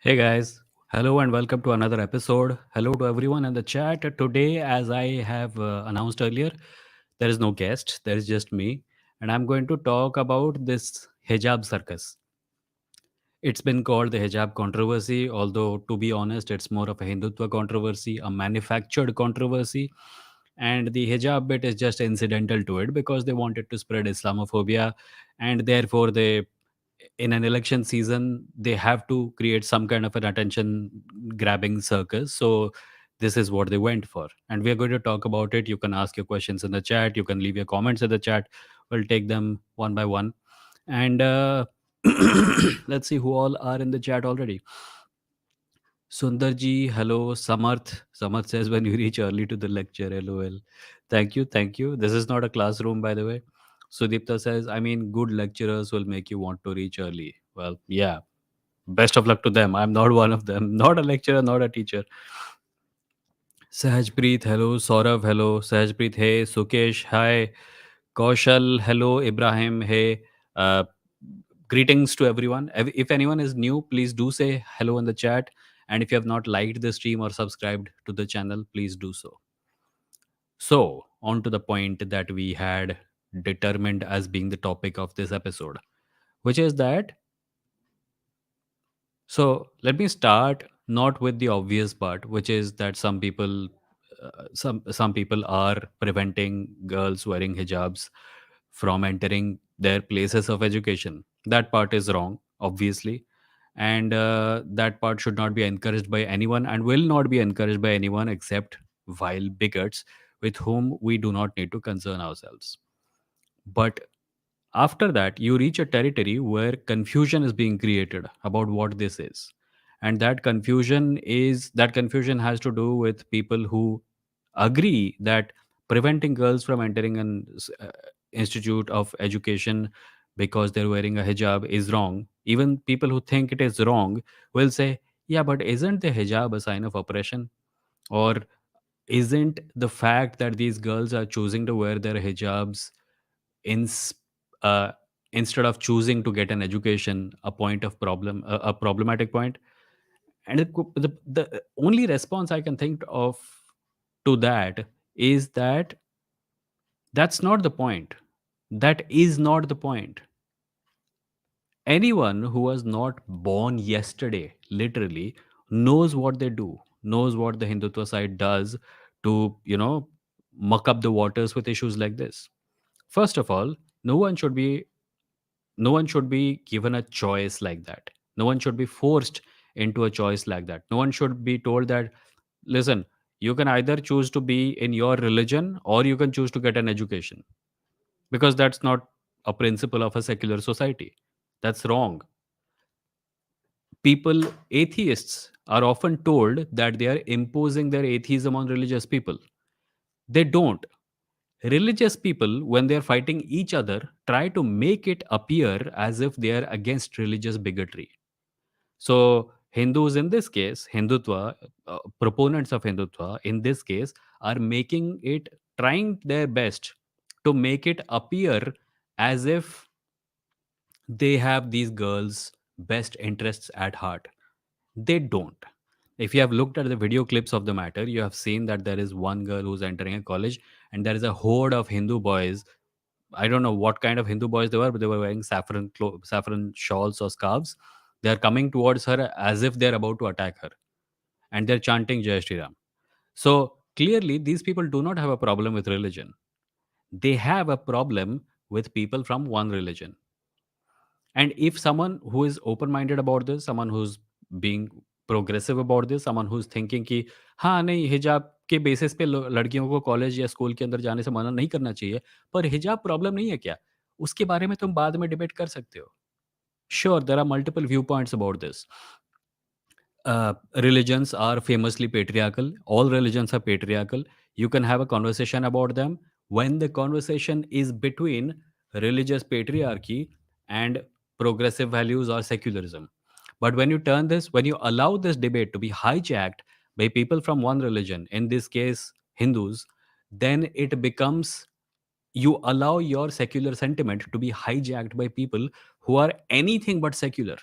Hey guys, hello and welcome to another episode. Hello to everyone in the chat. Today, as I have announced earlier, there is no guest, there is just me, and I'm going to talk about this hijab circus. It's been called the hijab controversy, although to be honest, it's more of a Hindutva controversy, a manufactured controversy. And the hijab bit is just incidental to it because they wanted to spread Islamophobia, and therefore they in an election season they have to create some kind of an attention grabbing circus. So this is what they went for, and we are going to talk about it. You can ask your questions in the chat, you can leave your comments in the chat. We'll take them one by one. And let's see who all are in the chat already. Sundarji, hello. Samarth says when you reach early to the lecture, lol. Thank you. This is not a classroom, by the way. Sudipta says, I mean, good lecturers will make you want to reach early. Well, yeah, best of luck to them. I'm not one of them. Not a lecturer, not a teacher. Sahajpreet, hello. Saurav, hello. Sahajpreet, hey. Sukesh, hi. Kaushal, hello. Ibrahim, hey. Uh, Greetings to everyone. If anyone is new, please do say hello in the chat. And if you have not liked the stream or subscribed to the channel, please do so. So, on to the point that we had determined as being the topic of this episode, which is that. So let me start not with the obvious part, which is that some people are preventing girls wearing hijabs from entering their places of education. That part is wrong, obviously, and that part should not be encouraged by anyone and will not be encouraged by anyone except vile bigots with whom we do not need to concern ourselves. But after that, you reach a territory where confusion is being created about what this is. And that confusion has to do with people who agree that preventing girls from entering an institute of education because they're wearing a hijab is wrong. Even people who think it is wrong will say, yeah, but isn't the hijab a sign of oppression? Or isn't the fact that these girls are choosing to wear their hijabs in uh, instead of choosing to get an education a point of problem, a problematic point? And the only response I can think of to that is that that's not the point. That is not the point. Anyone who was not born yesterday literally knows what they do, knows what the Hindutva side does to muck up the waters with issues like this. First of all, no one should be no one should be given a choice like that. No one should be forced into a choice like that. No one should be told that, listen, you can either choose to be in your religion or you can choose to get an education, because that's not a principle of a secular society. That's wrong. People, atheists, are often told that they are imposing their atheism on religious people. They don't. Religious people, when they are fighting each other, try to make it appear as if they are against religious bigotry. So, Hindus in this case, Hindutva, proponents of Hindutva in this case, are trying their best to make it appear as if they have these girls' best interests at heart. They don't. If you have looked at the video clips of the matter, you have seen that there is one girl who's entering a college, and there is a horde of Hindu boys. I don't know what kind of Hindu boys they were, but they were wearing saffron shawls or scarves. They are coming towards her as if they're about to attack her, and they're chanting Jai Shri Ram. So clearly, these people do not have a problem with religion. They have a problem with people from one religion. And if someone who is open minded about this, someone who's being progressive about this, someone who's thinking कि हाँ नहीं, हिजाब के basis पे लड़कियों को college या school के अंदर जाने से मना नहीं करना चाहिए, पर हिजाब प्रॉब्लम नहीं है क्या, उसके बारे में तुम बाद में डिबेट कर सकते हो. Sure, there are multiple viewpoints about this. Religions are famously patriarchal. All religions are patriarchal. You can have a conversation about them when the conversation is between religious patriarchy and progressive values or secularism. But when you allow this debate to be hijacked by people from one religion, in this case, Hindus, then it becomes, you allow your secular sentiment to be hijacked by people who are anything but secular.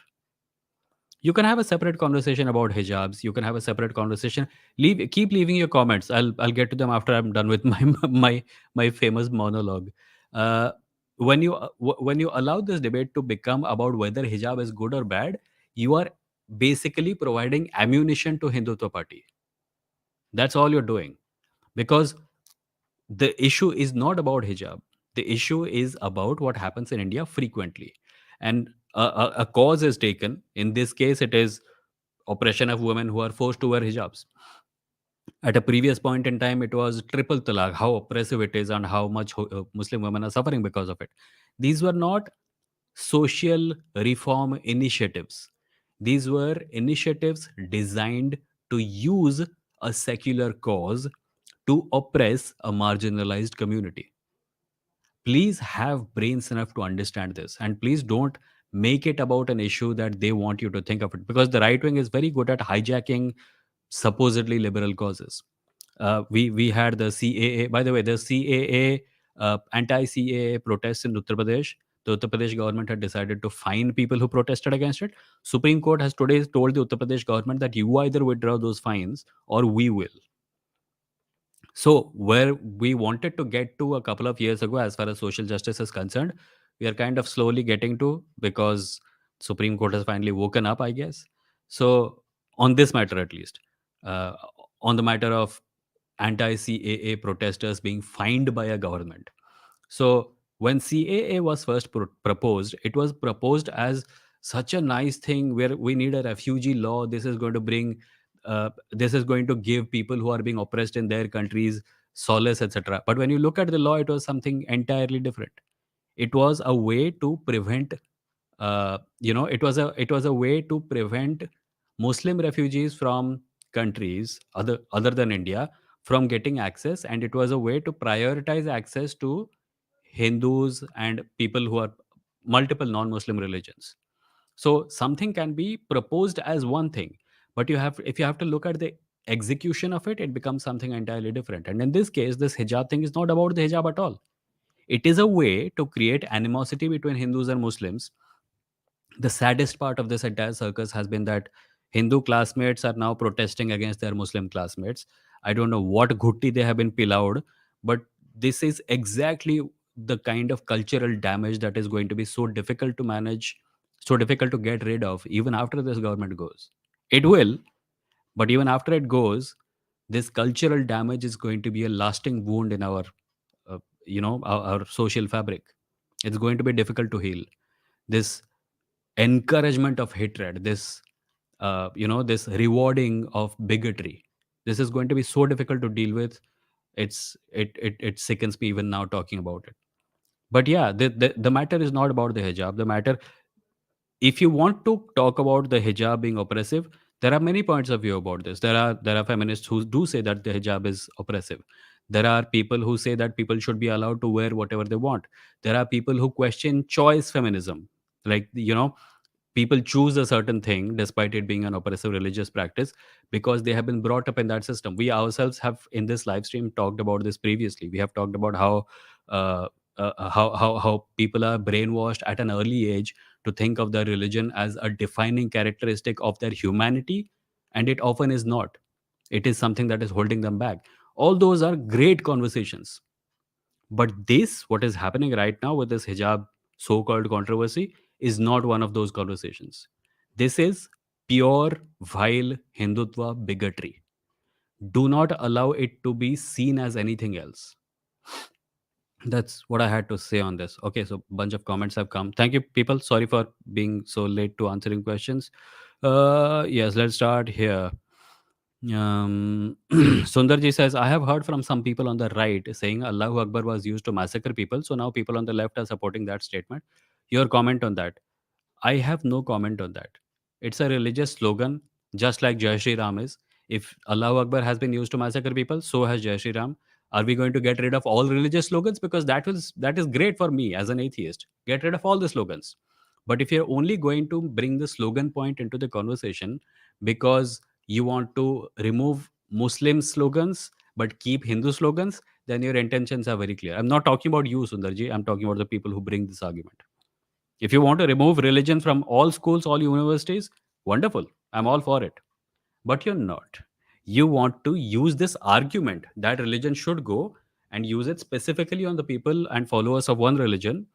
You can have a separate conversation about hijabs. You can have a separate conversation. Keep leaving your comments. I'll get to them after I'm done with my my famous monologue. Uh, when you allow this debate to become about whether hijab is good or bad, you are basically providing ammunition to Hindutva party. That's all you're doing, because the issue is not about hijab. The issue is about what happens in India frequently, and a cause is taken. In this case, it is oppression of women who are forced to wear hijabs. At a previous point in time, it was triple talaq, how oppressive it is and how much Muslim women are suffering because of it. These were not social reform initiatives. These were initiatives designed to use a secular cause to oppress a marginalized community. Please have brains enough to understand this, and please don't make it about an issue that they want you to think of it, because the right wing is very good at hijacking supposedly liberal causes. We had the CAA. By the way, the CAA, anti-CAA protests in Uttar Pradesh. The Uttar Pradesh government had decided to fine people who protested against it. Supreme Court has today told the Uttar Pradesh government that you either withdraw those fines or we will. So, where we wanted to get to a couple of years ago, as far as social justice is concerned, we are kind of slowly getting to, because Supreme Court has finally woken up, I guess. So, on this matter at least, uh, on the matter of anti-CAA protesters being fined by a government. So when CAA was first proposed, it was proposed as such a nice thing where we need a refugee law. This is going to bring, this is going to give people who are being oppressed in their countries solace, etc. But when you look at the law, it was something entirely different. It was a way to prevent, it was a way to prevent Muslim refugees from countries other than India from getting access, and it was a way to prioritize access to Hindus and people who are multiple non-Muslim religions. So something can be proposed as one thing, but if you have to look at the execution of it, it becomes something entirely different. And in this case, this hijab thing is not about the hijab at all. It is a way to create animosity between Hindus and Muslims. The saddest part of this entire circus has been that Hindu classmates are now protesting against their Muslim classmates. I don't know what ghutti they have been pillowed, but this is exactly the kind of cultural damage that is going to be so difficult to manage, so difficult to get rid of, even after this government goes. It will, but even after it goes, this cultural damage is going to be a lasting wound in uh, our social fabric. It's going to be difficult to heal. This encouragement of hatred, this rewarding of bigotry, this is going to be so difficult to deal with. It sickens me even now talking about it. But yeah, the matter is not about the hijab. The matter, if you want to talk about the hijab being oppressive, there are many points of view about this. There are feminists who do say that the hijab is oppressive. There are people who say that people should be allowed to wear whatever they want. There are people who question choice feminism, like, people choose a certain thing despite it being an oppressive religious practice because they have been brought up in that system. We ourselves have in this live stream talked about this previously. We have talked about uh, how people are brainwashed at an early age to think of their religion as a defining characteristic of their humanity, and it often is not. It is something that is holding them back. All those are great conversations, but this, what is happening right now with this hijab so called controversy, is not one of those conversations. This is pure, vile Hindutva bigotry. Do not allow it to be seen as anything else. That's what I had to say on this. Okay, so bunch of comments have come. Thank you, people. Sorry for being so late to answering questions. Yes, let's start here. Sundarji says, I have heard from some people on the right saying Allahu Akbar was used to massacre people. So now people on the left are supporting that statement. Your comment on that? I have no comment on that. It's a religious slogan, just like Jai Shri Ram is. If Allahu Akbar has been used to massacre people, so has Jai Shri Ram. Are we going to get rid of all religious slogans? Because that is great for me as an atheist. Get rid of all the slogans. But if you're only going to bring the slogan point into the conversation because you want to remove Muslim slogans but keep Hindu slogans, then your intentions are very clear. I'm not talking about you, Sundarji. I'm talking about the people who bring this argument. If you want to remove religion from all schools, all universities, Wonderful. I'm all for it. But you're not. You want to use this argument that religion should go and use it specifically on the people and followers of one religion.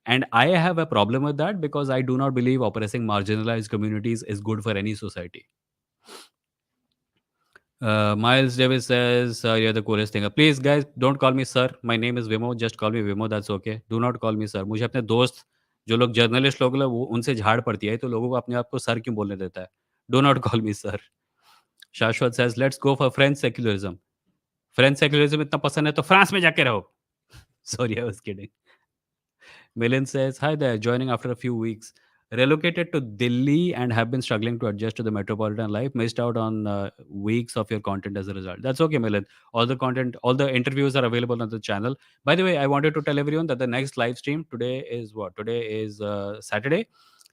And I have a problem with that because I do not believe oppressing marginalized communities is good for any society. Miles Davis says, "You're the coolest thing." Please, guys, don't call me sir. My name is Vimoh. Just call me Vimoh. That's okay. Do not call me sir. मुझे अपने दोस्त जो लोग journalist लोग हैं वो उनसे झाड़ पड़ती है तो लोगों को अपने आप को सर क्यों बोलने देता है. Do not call me sir. शाश्वत says, "Let's go for French secularism." French secularism इतना पसंद है तो फ्रांस में जाके रहो. Sorry, I was kidding. Millen says, "Hi there, joining after a few weeks. Relocated to Delhi and have been struggling to adjust to the metropolitan life. Missed out on weeks of your content as a result." That's okay, Millen. All the content, all the interviews are available on the channel. By the way, I wanted to tell everyone that the next live stream today is what? Today is Saturday.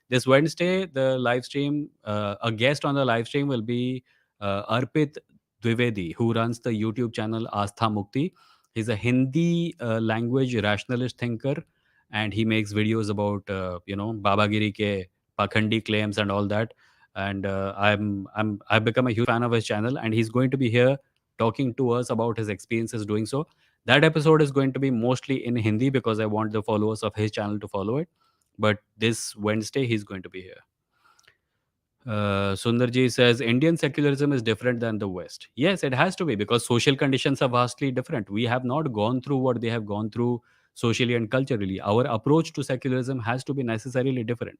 This Wednesday, the live stream, a guest on the live stream will be Arpit Dwivedi, who runs the YouTube channel Astha Mukti. He's a Hindi language rationalist thinker, and he makes videos about Babagiri ke pakhandi claims and all that. And I've become a huge fan of his channel, and he's going to be here talking to us about his experiences doing so. That episode is going to be mostly in Hindi because I want the followers of his channel to follow it. But this Wednesday, he's going to be here. Sundarji says Indian secularism is different than the West. Yes, it has to be because social conditions are vastly different. We have not gone through what they have gone through socially and culturally. Our approach to secularism has to be necessarily different.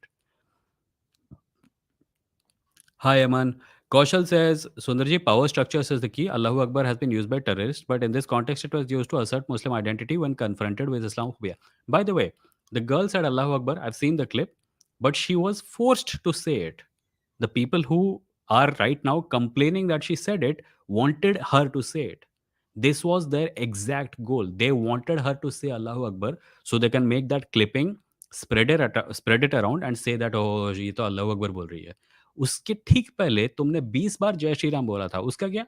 Hi, Aman. Kaushal says, Sundarji, power structures is the key. Allahu Akbar has been used by terrorists, but in this context, it was used to assert Muslim identity when confronted with Islamophobia. By the way, the girl said Allahu Akbar. I've seen the clip, but she was forced to say it. The people who are right now complaining that she said it wanted her to say it. This was their exact goal. They wanted her to say Allahu Akbar so they can make that clipping, spread it around and say that, oh, ये तो Allahu Akbar बोल रही है. उसके ठीक पहले तुमने 20 बार जय श्री राम बोला था. उसका क्या?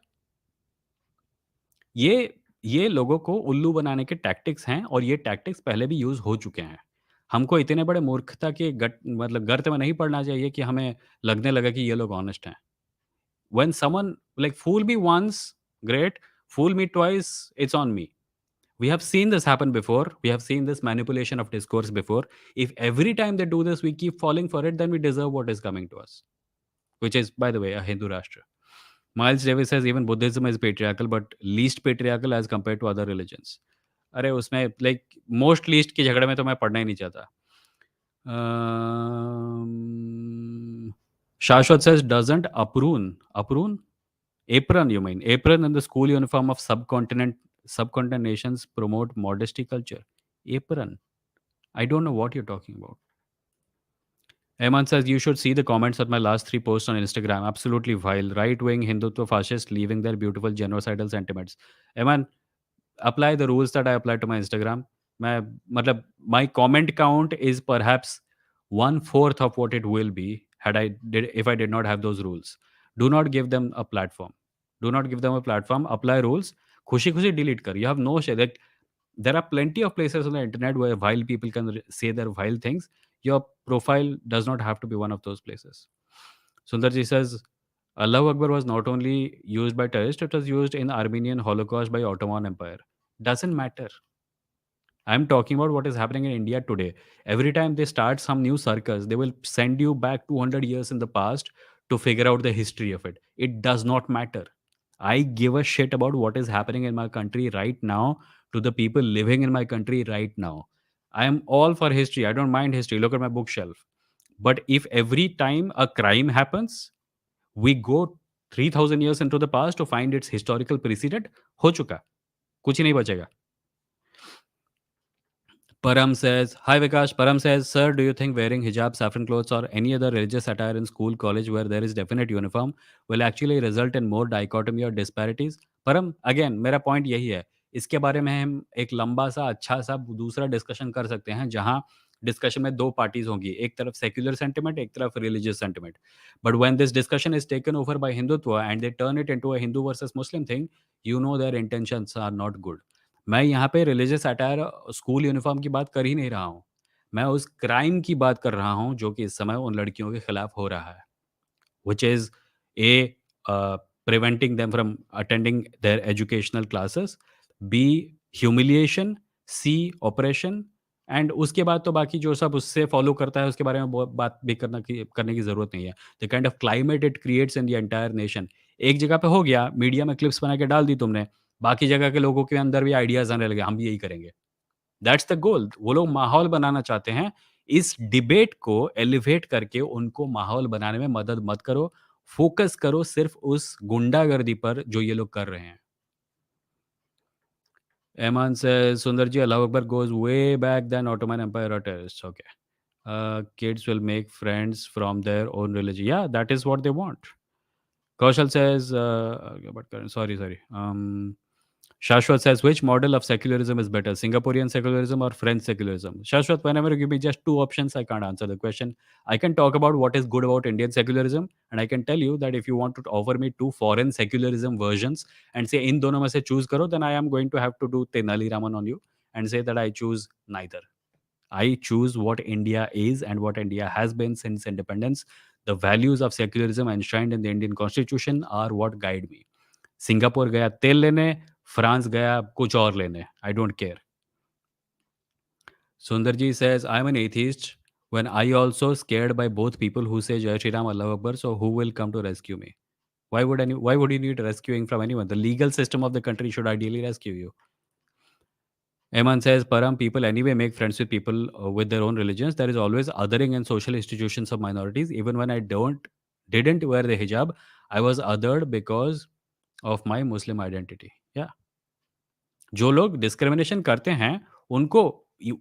ये ये लोगों को उल्लू बनाने के टैक्टिक्स हैं और ये टैक्टिक्स पहले भी यूज़ हो चुके हैं. हमको इतने बड़े मूर्खता के गर्त में नहीं पड़ना चाहिए कि हमें लगने लगे कि ये लोग ऑनेस्ट हैं. When someone like fool me once, great. Fool me twice, it's on me. We have seen this happen before. We have seen this manipulation of discourse before. If every time they do this, we keep falling for it, then we deserve what is coming to us, which is, by the way, a Hindu Rashtra. Miles Davis says even Buddhism is patriarchal, but least patriarchal as compared to other religions. अरे उसमें like most least के झगड़े में तो मैं पढ़ना ही नहीं चाहता. Shashwat says doesn't apron, you mean apron in the school uniform of subcontinent nations promote modesty culture. Apron, I don't know what you're talking about. Eman says you should see the comments on my last 3 posts on Instagram. Absolutely vile. Right-wing Hindutva fascists leaving their beautiful genocidal sentiments. Eman, apply the rules that I apply to my Instagram. My comment count is perhaps 1/4 of what it will be if I did not have those rules. Do not give them a platform. Do not give them a platform. Apply rules. Khushi khushi delete kar. You have no share. Like, there are plenty of places on the internet where vile people can say their vile things. Your profile does not have to be one of those places. Sundarji says, Allahu Akbar was not only used by terrorists, it was used in Armenian Holocaust by Ottoman Empire. Doesn't matter. I'm talking about what is happening in India today. Every time they start some new circus, they will send you back 200 years in the past to figure out the history of it. It does not matter. I give a shit about what is happening in my country right now to the people living in my country right now. I am all for history. I don't mind history. Look at my bookshelf. But if every time a crime happens, we go 3000 years into the past to find its historical precedent, हो चुका. कुछ ही नहीं बचेगा. Param says, Hi Vikash. Param says, Sir, do you think wearing hijab, saffron clothes, or any other religious attire in school, college where there is definite uniform will actually result in more dichotomy or disparities? Param, again, मेरा point यही है. इसके बारे में हम एक लंबा सा अच्छा सा दूसरा डिस्कशन कर सकते हैं जहां डिस्कशन में दो पार्टीज होंगी, एक तरफ सेक्युलर सेंटिमेंट, एक तरफ religious sentiment. But when this discussion is taken over by Hindutva and they turn it into a Hindu versus Muslim thing, you know their intentions are not good. मैं यहाँ पे रिलीजियस अटायर स्कूल यूनिफ़ॉर्म की बात कर ही नहीं रहा हूँ। मैं उस क्राइम की बात कर रहा हूँ जो कि इस समय उन लड़कियों के खिलाफ हो रहा है। which is A, preventing them from attending their educational classes, B, humiliation, C, oppression, and उसके बाद तो बाकी जो सब उससे फॉलो करता है उसके बारे में बात भी करने की ज़रूरत नहीं है। The kind of climate it creates in the entire nation. एक जगह पे हो गया, मीडिया में क्लिप्स बना के डाल दी तुमने, बाकी जगह के लोगों के अंदर भी आइडियाज़ आने लगे, हम भी यही करेंगे। That's the goal. वो लोग माहौल बनाना चाहते हैं। इस डिबेट को एलिवेट करके उनको माहौल बनाने में मदद मत करो। फ़ोकस करो सिर्फ़ उस गुंडागर्दी पर जो ये लोग कर रहे हैं। Eman says, Sundarji, Allah Akbar goes way back than Ottoman Empire or terrorists. Okay. Kids will make friends from their own religion. Yeah, that is what they want. Kaushal says, sorry. Shashwat says, which model of secularism is better, Singaporean secularism or French secularism? Shashwat, whenever you give me just two options, I can't answer the question. I can talk about what is good about Indian secularism, and I can tell you that if you want to offer me two foreign secularism versions and say in dono mein se choose karo, then I am going to have to do Tenali Raman on you and say that I choose neither. I choose what India is and what India has been since independence. The values of secularism enshrined in the Indian constitution are what guide me. Singapore गया तेल लेने, France गया कुछ और लेने. I don't care. Sundarji says, I'm an atheist when I also scared by both people who say Jai Shri Ram, Allah Akbar, so who will come to rescue me? Why would you need rescuing from anyone? The legal system of the country should ideally rescue you. Eman says, Param, people anyway make friends with people with their own religions. There is always othering in social institutions of minorities. Even when I didn't wear the hijab, I was othered because of my Muslim identity. Yeah. जो लोग discrimination करते हैं उनको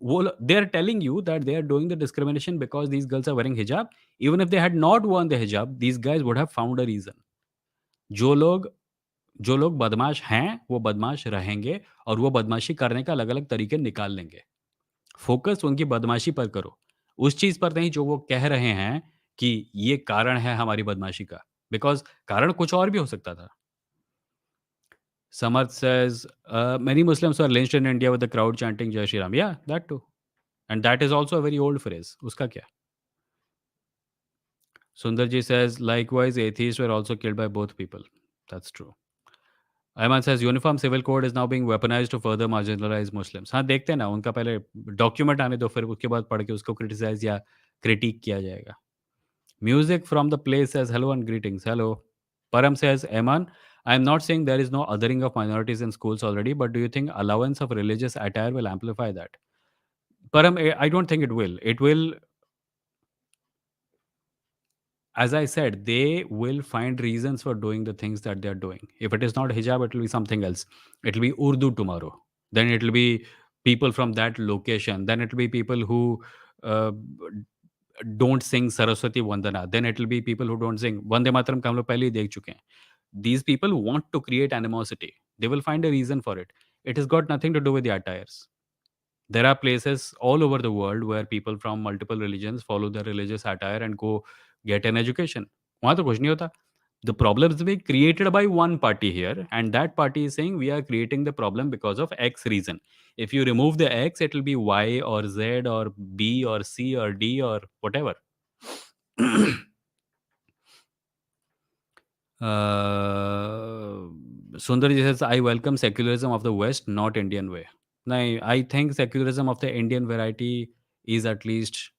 वो they are telling you that they are doing the discrimination because these girls are wearing hijab even if they had not worn the hijab these guys would have found a reason जो लोग जो लोग बदमाश हैं वो बदमाश रहेंगे और वो बदमाशी करने का अलग अलग तरीके निकाल लेंगे फोकस उनकी बदमाशी पर करो उस चीज पर नहीं जो वो कह रहे हैं कि ये कारण है हमारी बदमाशी का बिकॉज कारण कुछ और भी हो सकता था Samarth says, many Muslims were lynched in India with the crowd chanting Jai Shri Ram. Yeah, that too. And that is also a very old phrase. Uska kya? Sundarji says, likewise, atheists were also killed by both people. That's true. Ayman says, uniform civil code is now being weaponized to further marginalize Muslims. हाँ देखते हैं ना उनका पहले document आने दो फिर उसके बाद पढ़ के उसको क्रिटिसाइज या क्रिटिक किया जाएगा Music from the place says hello and greetings. Hello. Param says, Eman, I am not saying there is no othering of minorities in schools already, but do you think allowance of religious attire will amplify that? Param, I don't think it will. It will, as I said, they will find reasons for doing the things that they are doing. If it is not hijab, it will be something else. It will be Urdu tomorrow. Then it will be people from that location. Then it will be people who uh, don't sing Saraswati Vandana. Then it will be people who don't sing Vande Mataram का हम लोग पहले ही देख चुके हैं. These people want to create animosity. They will find a reason for it. It has got nothing to do with the attires. There are places all over the world where people from multiple religions follow their religious attire and go get an education. वहाँ तो कुछ नहीं होता. The problem is being created by one party here, and that party is saying we are creating the problem because of X reason. If you remove the X, it will be Y or Z or B or C or D or whatever. Sundarji says, I welcome secularism of the West, not Indian way. No, I think secularism of the Indian variety is at least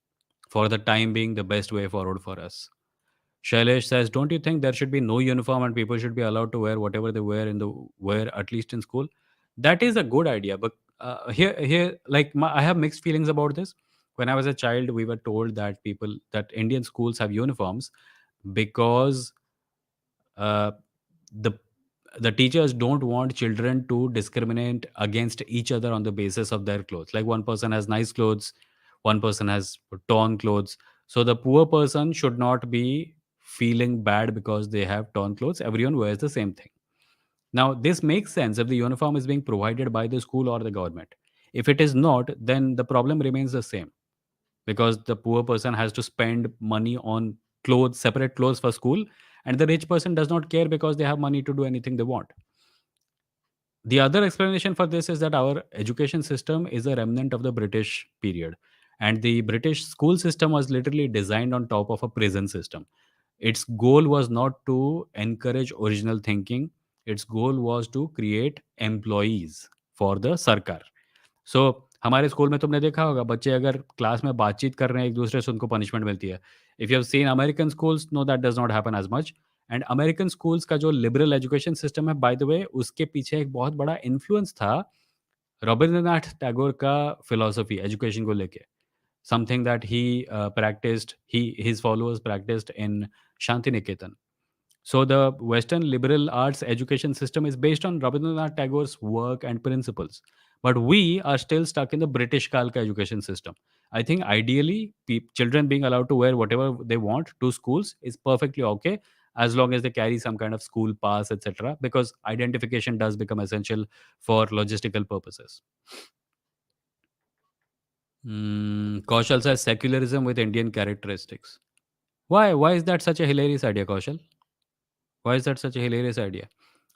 for the time being the best way forward for us. Shailesh says, don't you think there should be no uniform and people should be allowed to wear whatever they wear at least in school? That is a good idea, but I have mixed feelings about this. When I was a child, we were told that Indian schools have uniforms because uh, the the teachers don't want children to discriminate against each other on the basis of their clothes. Like one person has nice clothes, one person has torn clothes. So the poor person should not be feeling bad because they have torn clothes. Everyone wears the same thing. Now, this makes sense if the uniform is being provided by the school or the government. If it is not, then the problem remains the same because the poor person has to spend money on clothes, separate clothes for school, and the rich person does not care because they have money to do anything they want. The other explanation for this is that our education system is a remnant of the British period, and the British school system was literally designed on top of a prison system. Its goal was not to encourage original thinking. Its goal was to create employees for the सरकार. सो हमारे school में तुमने देखा होगा बच्चे अगर class में बातचीत कर रहे हैं एक दूसरे से उनको पनिशमेंट मिलती है. If you have seen American schools, no that does not happen as much. And American schools का जो लिबरल एजुकेशन सिस्टम है, बाय द वे, उसके पीछे एक बहुत बड़ा इन्फ्लुएंस था रविंद्रनाथ टैगोर का फिलॉसफी एजुकेशन को लेके. Something that he practised, he his followers practised in Shanti Niketan. So the Western liberal arts education system is based on Rabindranath Tagore's work and principles. But we are still stuck in the British Kalka education system. I think ideally, children being allowed to wear whatever they want to schools is perfectly okay as long as they carry some kind of school pass, etc. Because identification does become essential for logistical purposes. Kaushal says secularism with Indian characteristics. Why? Why is that such a hilarious idea, Kaushal? Why is that such a hilarious idea?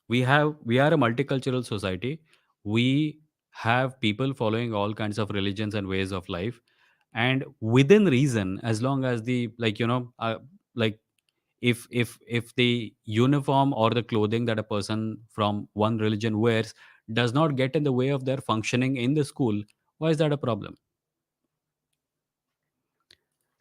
We are a multicultural society. We have people following all kinds of religions and ways of life, and within reason, as long as the, like, like, if the uniform or the clothing that a person from one religion wears does not get in the way of their functioning in the school, why is that a problem?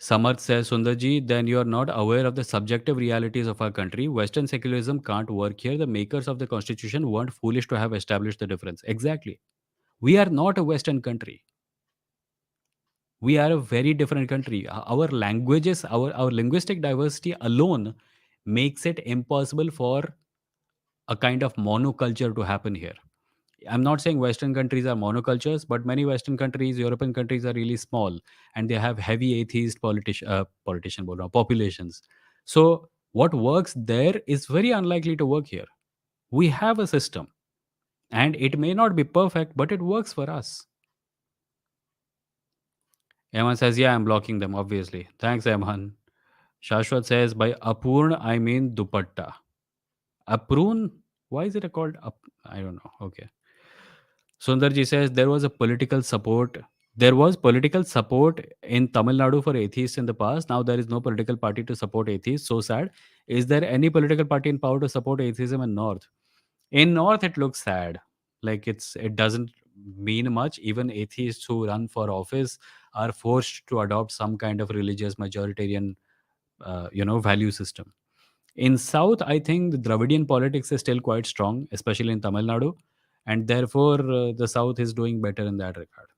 Samarth says, Sundarji, then you are not aware of the subjective realities of our country. Western secularism can't work here. The makers of the constitution weren't foolish to have established the difference. Exactly. We are not a Western country. We are a very different country. Our languages, our linguistic diversity alone makes it impossible for a kind of monoculture to happen here. I'm not saying Western countries are monocultures, but many Western countries, European countries are really small and they have heavy atheist politician bol raha hu, populations. So what works there is very unlikely to work here. We have a system and it may not be perfect, but it works for us. Eman says, yeah, I'm blocking them, obviously. Thanks, Eman. Shashwat says, by Apurn, I mean dupatta. Aprun? Why is it called? I don't know. Okay. Sundarji says there was a political support. There was political support in Tamil Nadu for atheists in the past. Now there is no political party to support atheists. So sad. Is there any political party in power to support atheism in North? In North, it looks sad. Like it doesn't mean much. Even atheists who run for office are forced to adopt some kind of religious majoritarian, value system. In South, I think the Dravidian politics is still quite strong, especially in Tamil Nadu, and therefore the South is doing better in that regard.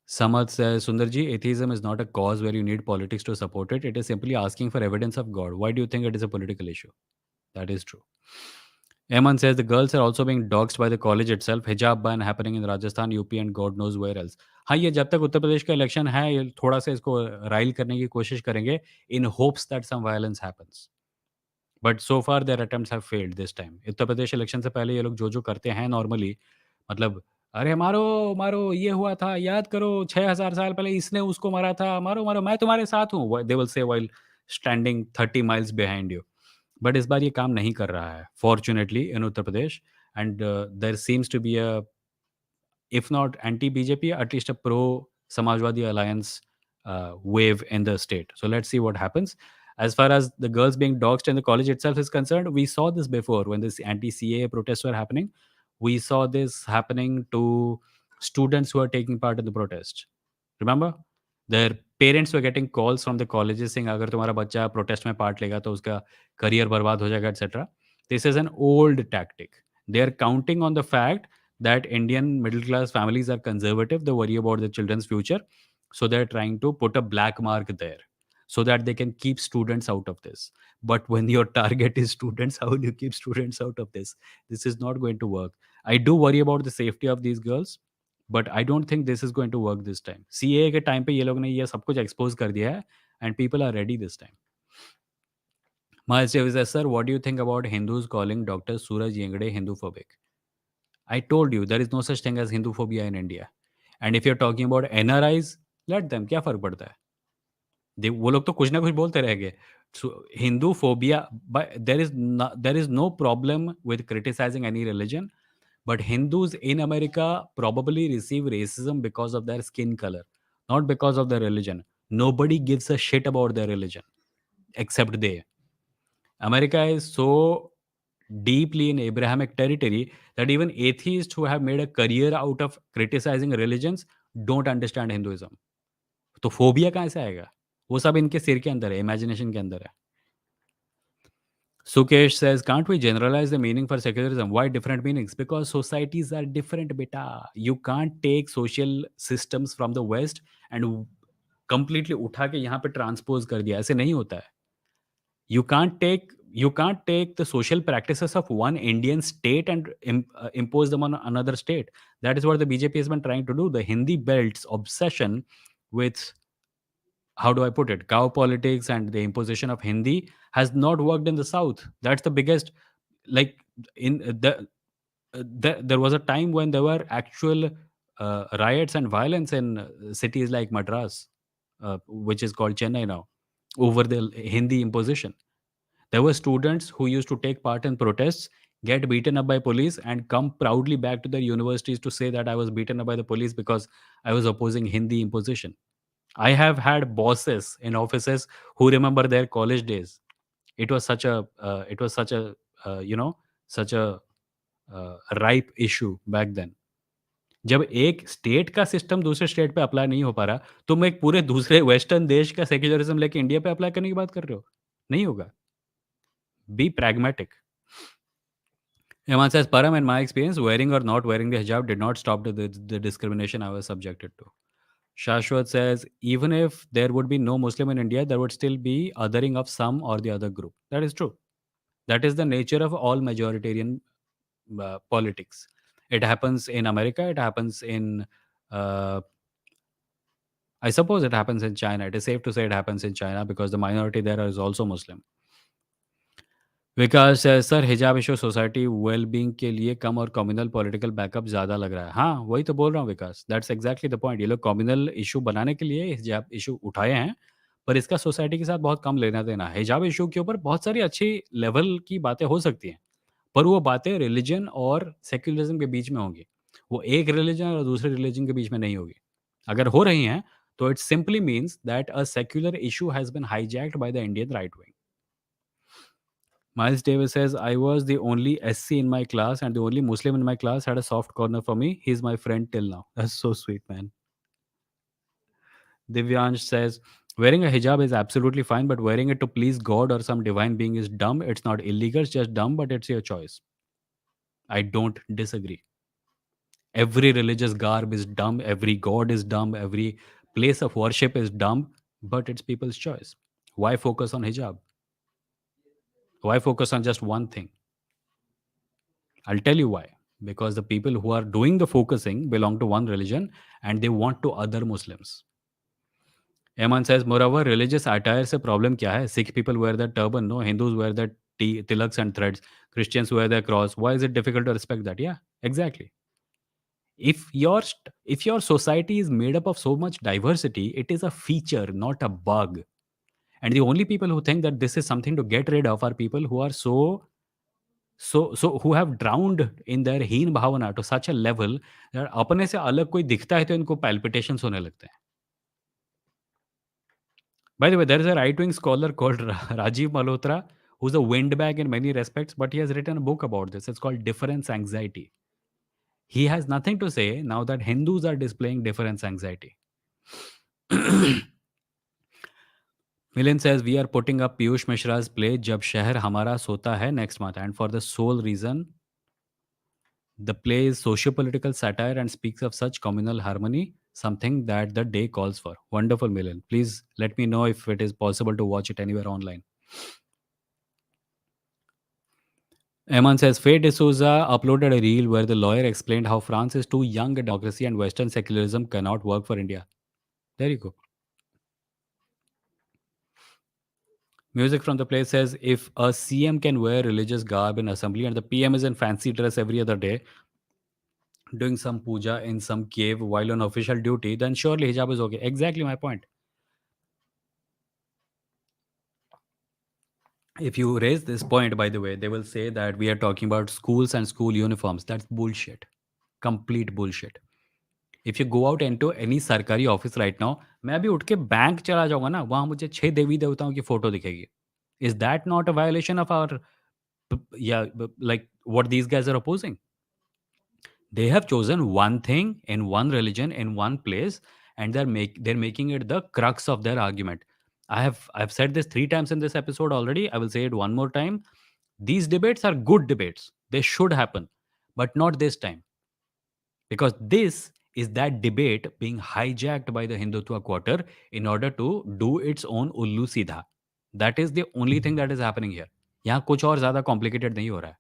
Samath says, Sundarji, atheism is not a cause where you need politics to support it. It is simply asking for evidence of God. Why do you think it is a political issue? That is true. Eman says the girls are also being doxxed by the college itself. Hijab ban happening in Rajasthan, UP and God knows where else. हाँ, ये जब तक उत्तर प्रदेश का election है, ये थोड़ा सा इसको राइल करने की कोशिश करेंगे in hopes that some violence happens. But so far their attempts have failed this time. Uttar Pradesh election से पहले ये लोग जो करते हैं नॉर्मली, मतलब, अरे मारो मारो, ये हुआ था, याद करो 6,000 साल पहले इसने उसको मारा था, मारो मारो, मैं तुम्हारे साथ हूँ, they will say while standing 30 miles behind you. But इस बार ये काम नहीं कर रहा है fortunately in Uttar Pradesh. And there seems to be a, if not anti-BJP, at least a pro-Samajwadi alliance wave in the state. So let's see what happens. As far as the girls being doxxed in the college itself is concerned, we saw this before when this anti-CAA protests were happening. We saw this happening to students who are taking part in the protest. Remember? Their parents were getting calls from the colleges saying, अगर तुम्हारा बच्चा protest में part लेगा तो उसका career बर्बाद हो जाएगा, etc. This is an old tactic. They are counting on the fact that Indian middle class families are conservative. They worry about their children's future. So they're trying to put a black mark there so that they can keep students out of this. But when your target is students, how will you keep students out of this? This is not going to work. I do worry about the safety of these girls, but I don't think this is going to work this time. CA के time पे ये लोग ने ये सब कुछ expose कर दिया है and people are ready this time. Miles Davis says, sir, what do you think about Hindus calling Dr. Suraj Yengde Hinduphobic? I told you there is no such thing as Hinduphobia in India. And if you're talking about NRIs, let them. क्या फर्क पड़ता है? वो लोग तो कुछ ना कुछ बोलते रहेंगे. So Hinduphobia, but there is no problem with criticizing any religion. But Hindus in America probably receive racism because of their skin color, not because of their religion. Nobody gives a shit about their religion. except they. America is so deeply in Abrahamic territory that even atheists who have made a career out of criticizing religions don't understand Hinduism. तो phobia कहाँ से आएगा? वो सब इनके सिर के अंदर है, इमेजिनेशन के अंदर है. Sukesh says, can't we generalize the meaning for secularism? Why different meanings? Because societies are different, beta. You can't take social systems from the West and completely उठा के यहाँ पे transpose कर दिया. ऐसे नहीं होता है. You can't take the social practices of one Indian state and impose them on another state. That is what the BJP has been trying to do. The Hindi belt's obsession with, how do I put it, cow politics and the imposition of Hindi has not worked in the South. That's the biggest, like, in there was a time when there were actual riots and violence in cities like Madras, which is called Chennai now, over the Hindi imposition. There were students who used to take part in protests, get beaten up by police, and come proudly back to their universities to say that I was beaten up by the police because I was opposing Hindi imposition. I have had bosses in offices who remember their college days. It was such a ripe issue back then. जब एक state का system दूसरे state पे apply नहीं हो पा रहा, तुम एक पूरे दूसरे वेस्टर्न देश का सेक्युलरिज्म लेके इंडिया पे अप्लाई करने की बात कर रहे हो? नहीं होगा. Be pragmatic. Iman says, Param, in my experience, wearing or not wearing the hijab did not stop the discrimination I was subjected to. Shashwat says, even if there would be no Muslim in India, there would still be othering of some or the other group. That is true. That is the nature of all majoritarian politics. It happens in America. It happens in, I suppose it happens in China. It is safe to say it happens in China because the minority there is also Muslim. Vikas sir हिजाब issue society well-being के लिए कम और communal political backup ज़्यादा लग रहा है. हाँ, वही तो बोल रहा हूँ Vikas. That's exactly the point. ये लोग कम्युनल इश्यू बनाने के लिए हिजाब इश्यू उठाए हैं, पर इसका सोसाइटी के साथ बहुत कम लेना-देना है. हिजाब इश्यू के ऊपर बहुत सारी अच्छी लेवल की बातें हो सकती हैं, पर वो बातें रिलिजन और सेक्युलरिज़्म के बीच में होंगी. वो एक रिलिजन और दूसरे रिलिजन के बीच में नहीं होगी. अगर हो रही हैं, तो it simply means that a secular issue has been hijacked by the Indian right wing. Miles Davis says, I was the only SC in my class, and the only Muslim in my class had a soft corner for me. He's my friend till now. That's so sweet, man. Divyansh says, wearing a hijab is absolutely fine, but wearing it to please God or some divine being is dumb. It's not illegal, it's just dumb, but it's your choice. I don't disagree. Every religious garb is dumb, every god is dumb, every place of worship is dumb, but it's people's choice. Why focus on hijab? Why focus on just one thing? I'll tell you why. Because the people who are doing the focusing belong to one religion and they want to other Muslims. Eman says, moreover, religious attire se problem kya hai? Sikh people wear the turban, no? Hindus wear the tilaks and threads. Christians wear their cross. Why is it difficult to respect that? Yeah, exactly. If your society is made up of so much diversity, it is a feature, not a bug. And the only people who think that this is something to get rid of are people who are so who have drowned in their हीन भावना to such a level that अपने से अलग कोई दिखता है तो इनको palpitations होने लगते हैं. By the way, there is a right-wing scholar called Rajiv Malhotra, who's a windbag in many respects, but he has written a book about this. It's called Difference Anxiety. He has nothing to say now that Hindus are displaying difference anxiety. Milan says, we are putting up Piyush Mishra's play Jab Sheher Hamara Sota Hai next month, and for the sole reason the play is socio-political satire and speaks of such communal harmony, something that the day calls for. Wonderful, Milan. Please let me know if it is possible to watch it anywhere online. Eman says, Faye D'Souza uploaded a reel where the lawyer explained how France is too young a democracy and Western secularism cannot work for India. There you go. Music from the place says, if a CM can wear religious garb in assembly and the PM is in fancy dress every other day, doing some puja in some cave while on official duty, then surely hijab is okay. Exactly my point. If you raise this point, by the way, they will say that we are talking about schools and school uniforms. That's bullshit. Complete bullshit. If you go out into any सरकारी office right now, मैं अभी उठ के bank चला जाऊंगा ना, वहां मुझे 6 देवी देवताओं की फोटो दिखेगी. Is that not a violation of our yeah, like what these guys are opposing? They have chosen one thing in one religion in one place, and they're making it the crux of their argument. I've said this 3 times in this episode already. I will say it one more time. These debates are good debates. They should happen, but not this time, because this is that debate being hijacked by the Hindutva quarter in order to do its own ullu सीधा. That is the only thing that is happening here. यहाँ कुछ और ज़्यादा complicated नहीं हो रहा है.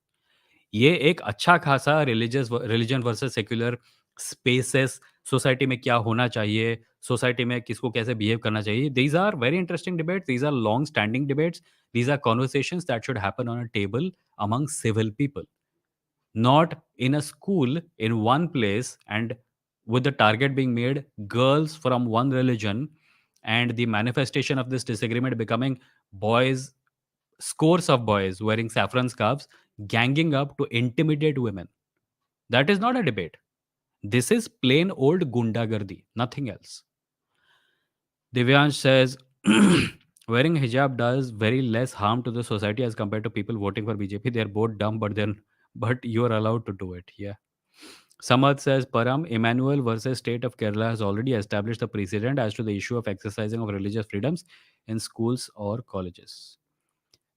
ये एक अच्छा खासा religion versus secular spaces, society में क्या होना चाहिए, सोसाइटी में किसको कैसे बिहेव करना चाहिए, these are very interesting debates, these are long standing debates, these are conversations that should happen on a table among civil people, not in a school in one place, and with the target being made girls from one religion, and the manifestation of this disagreement becoming boys, scores of boys wearing saffron scarves ganging up to intimidate women. That is not a debate. This is plain old gundagardi, nothing else. Divyansh says wearing hijab does very less harm to the society as compared to people voting for BJP. They're both dumb, but you're allowed to do it. Yeah. Samad says Param, Emmanuel versus State of Kerala has already established a precedent as to the issue of exercising of religious freedoms in schools or colleges.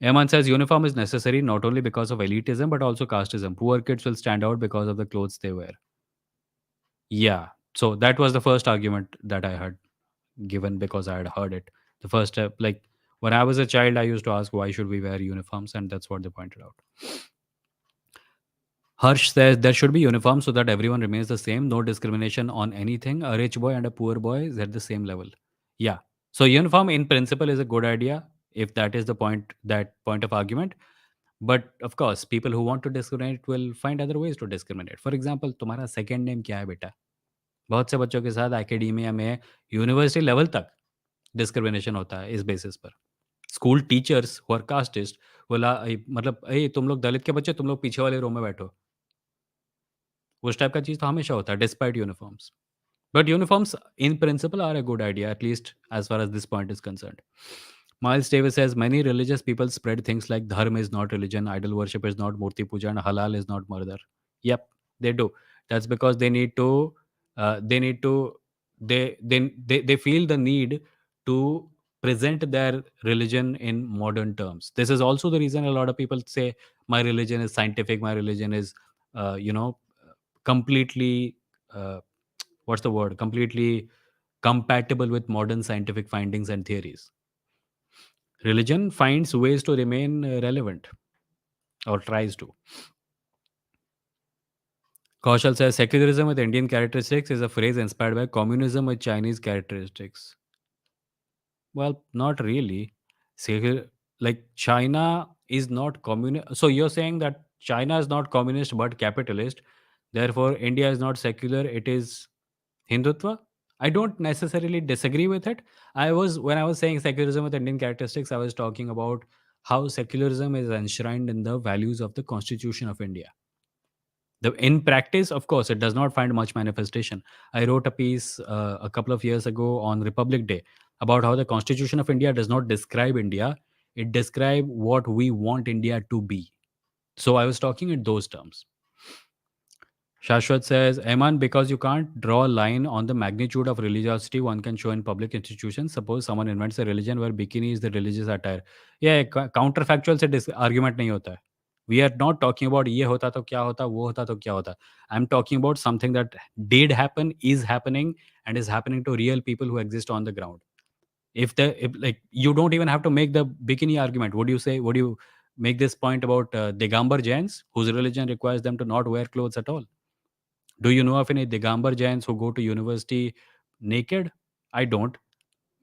Eman says uniform is necessary not only because of elitism but also casteism. Poor kids will stand out because of the clothes they wear. Yeah. So that was the first argument that I had given because I had heard it. The first step, like when I was a child, I used to ask why should we wear uniforms, and that's what they pointed out. Harsh says there should be uniform so that everyone remains the same, no discrimination on anything. A rich boy and a poor boy is at the same level. Yeah. So uniform in principle is a good idea if that is the point of argument. But of course, people who want to discriminate will find other ways to discriminate. For example, तुम्हारा second name क्या है बेटा? बहुत से बच्चों के साथ academia में यूनिवर्सिटी लेवल तक डिस्क्रिमिनेशन होता है इस बेसिस पर. School teachers who are casteist बोला मतलब तुम लोग दलित के बच्चे तुम लोग पीछे वाले रो में बैठो. उस टाइप का चीज़ तो हमेशा होता है despite uniforms. But uniforms in principle are a good idea, at least as far as this point is concerned. Miles Davis says many religious people spread things like dharma is not religion, idol worship is not murti puja, and halal is not murder. Yep, they do. That's because they need to, they need to, they feel the need to present their religion in modern terms. This is also the reason a lot of people say my religion is scientific, my religion is, completely. What's the word? Completely compatible with modern scientific findings and theories. Religion finds ways to remain relevant or tries to. Kaushal says secularism with Indian characteristics is a phrase inspired by communism with Chinese characteristics. Well, not really. Like China is not communist. So you're saying that China is not communist but capitalist. Therefore, India is not secular. It is Hindutva. I don't necessarily disagree with it. When I was saying secularism with Indian characteristics, I was talking about how secularism is enshrined in the values of the Constitution of India. In practice, of course, it does not find much manifestation. I wrote a piece a couple of years ago on Republic Day about how the Constitution of India does not describe India; it describes what we want India to be. So I was talking in those terms. Shashwat says, Eman, because you can't draw a line on the magnitude of religiosity one can show in public institutions. Suppose someone invents a religion where bikini is the religious attire. Yeah, counterfactual से argument नहीं होता है. We are not talking about ये होता तो क्या होता, वो होता तो क्या होता. I'm talking about something that did happen, is happening, and is happening to real people who exist on the ground. If like you don't even have to make the bikini argument. What do you say? What do you make this point about Digambar Jains, whose religion requires them to not wear clothes at all? Do you know of any Digambar Jains who go to university naked? I don't,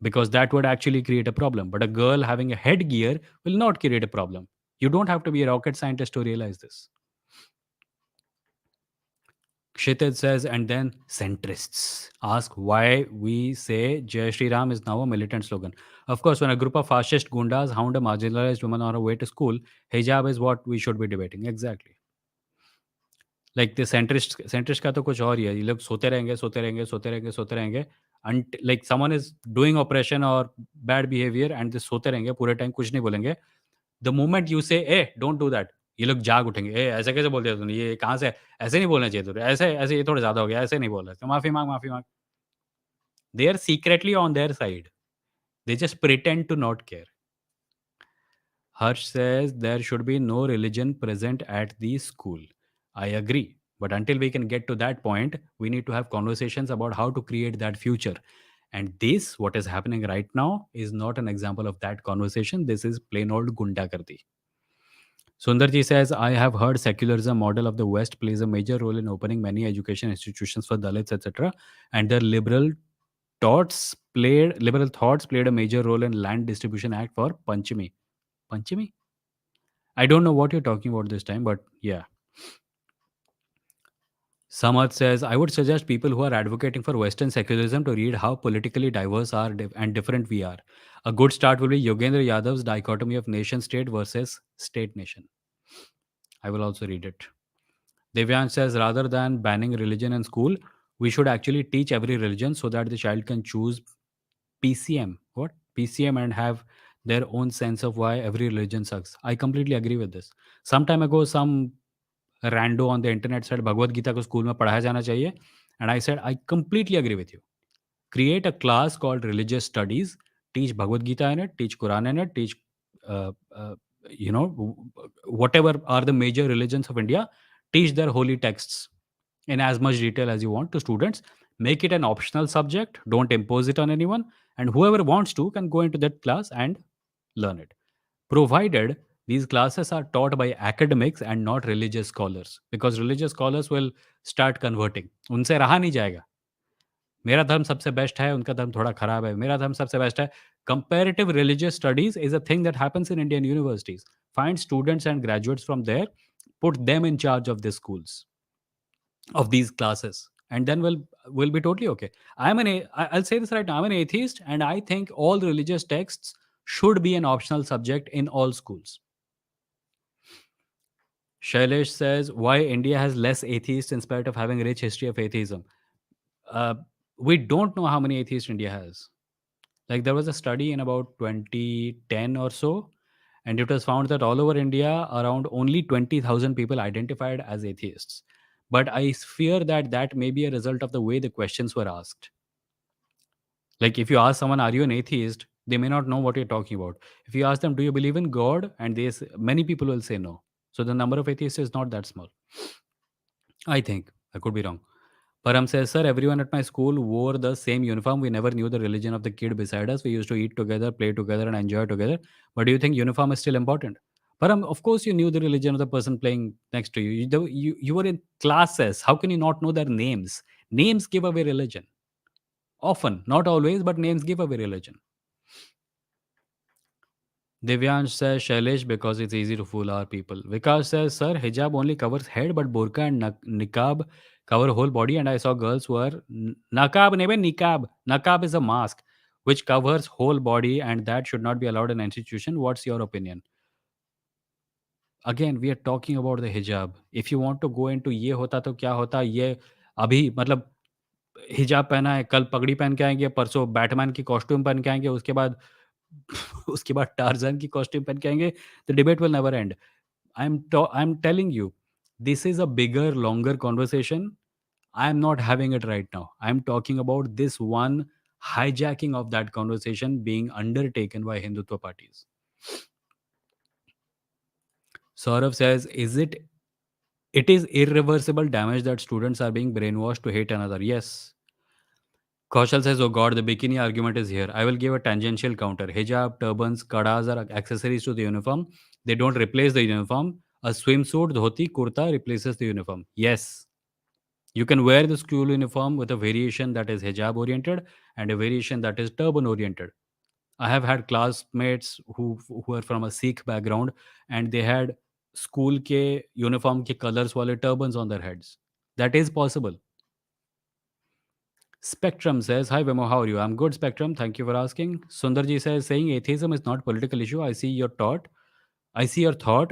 because that would actually create a problem. But a girl having a headgear will not create a problem. You don't have to be a rocket scientist to realize this. Kshitij says, and then centrists ask why we say Jai Shri Ram is now a militant slogan. Of course, when a group of fascist gundas hound a marginalized woman on her way to school, hijab is what we should be debating. Exactly. Like the centrist का तो कुछ और ही है. ये लोग सोते रहेंगे सोते रहेंगे सोते रहेंगे सोते रहेंगे and like someone is doing operation और बैड बिहेवियर एंड सोते रहेंगे पूरे टाइम, कुछ नहीं बोलेंगे. द मोमेंट यू से ए डोंट डू दैट, ये लोग जाग उठेंगे, ए ऐसे कैसे बोल दिया तूने, ये कहाँ से, ऐसे नहीं बोलना चाहिए तुझे, ऐसे ऐसे ये थोड़ा ज़्यादा हो गया, ऐसे नहीं बोलना, तो माफ़ी माँग, माफ़ी माँग। They are secretly on their side, they just pretend to not care. Harsh says there should be no religion present at the school. I agree. But until we can get to that point, we need to have conversations about how to create that future. And this, what is happening right now, is not an example of that conversation. This is plain old gundagardi. Sundarji says, I have heard secularism model of the West plays a major role in opening many education institutions for Dalits, etc. And their liberal thoughts played a major role in Land Distribution Act for Panchami. Panchami? I don't know what you're talking about this time, but yeah. Samat says, I would suggest people who are advocating for Western secularism to read how politically diverse and different we are. A good start will be Yogendra Yadav's dichotomy of nation state versus state nation. I will also read it. Devyan says, rather than banning religion in school, we should actually teach every religion so that the child can choose PCM. What? PCM and have their own sense of why every religion sucks. I completely agree with this. Some time ago, some rando on the internet said Bhagavad Gita को school में पढ़ाया जाना चाहिए, and I said I completely agree with you. Create a class called religious studies, teach Bhagavad Gita in it, teach Quran in it, teach uh, uh, whatever are the major religions of India, teach their holy texts in as much detail as you want to students. Make it an optional subject, don't impose it on anyone, and whoever wants to can go into that class and learn it, provided these classes are taught by academics and not religious scholars, because religious scholars will start converting. उनसे रहा नहीं जाएगा, मेरा धर्म सबसे best है, उनका धर्म थोड़ा खराब है, मेरा धर्म सबसे बेस्ट है. Comparative religious studies is a thing that happens in Indian universities. Find students and graduates from there, put them in charge of the schools, of these classes, and then we'll be totally okay. I'll say this right now, I'm an atheist, and I think all religious texts should be an optional subject in all schools. Shailesh says, why India has less atheists in spite of having a rich history of atheism. Uh, we don't know how many atheists India has. Like, there was a study in about 2010 or so, and it was found that all over India, around only 20,000 people identified as atheists. But I fear that that may be a result of the way the questions were asked. Like, if you ask someone, are you an atheist? They may not know what you're talking about. If you ask them, do you believe in God? And many people will say no. So the number of atheists is not that small. I think. I could be wrong. Param says, sir, everyone at my school wore the same uniform. We never knew the religion of the kid beside us. We used to eat together, play together, and enjoy together. But do you think uniform is still important? Param, of course you knew the religion of the person playing next to you. You were in classes. How can you not know their names? Names give away religion. Often, not always, but names give away religion. Divyansh says Shailesh because it's easy to fool our people. Vikas says, sir, hijab only covers head, but burqa and niqab cover whole body. And I saw girls who are naqab, nebe niqab. Naqab is a mask which covers whole body, and that should not be allowed in an institution. What's your opinion? Again, we are talking about the hijab. If you want to go into ये होता तो क्या होता, ये अभी मतलब हिजाब पहना है, कल पगड़ी पहन के आएँगे, परसों बैटमैन की कॉस्ट्यूम पहन के आएँगे, उसके बाद उसके बाद टार्ज़न की कॉस्ट्यूम पहन के आएँगे, the debate will never end. I'm telling you, this is a bigger, longer conversation. I'm not having it right now. I'm talking about this one hijacking of that conversation being undertaken by Hindutva parties. Saurav says, it is irreversible damage that students are being brainwashed to hate another. Yes. Kaushal says, oh God, the bikini argument is here. I will give a tangential counter. Hijab, turbans, kadas are accessories to the uniform. They don't replace the uniform. A swimsuit, dhoti, kurta replaces the uniform. Yes. You can wear the school uniform with a variation that is hijab oriented and a variation that is turban oriented. I have had classmates who are from a Sikh background, and they had school ke uniform ke colors wale turbans on their heads. That is possible. Spectrum says, hi Vimoh, how are you? I'm good, Spectrum. Thank you for asking. Sundarji says, saying atheism is not political issue. I see your thought,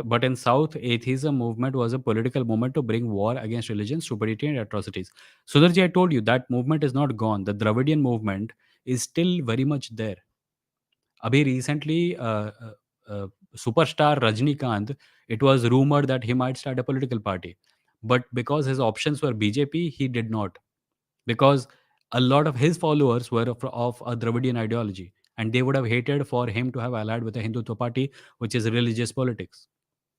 but in South, atheism movement was a political movement to bring war against religion, stupidity, and atrocities. Sundarji, I told you that movement is not gone. The Dravidian movement is still very much there. Abhi recently, superstar Rajnikant, it was rumored that he might start a political party. But because his options were BJP, he did not. Because a lot of his followers were of a Dravidian ideology, and they would have hated for him to have allied with a Hindutva party, which is religious politics.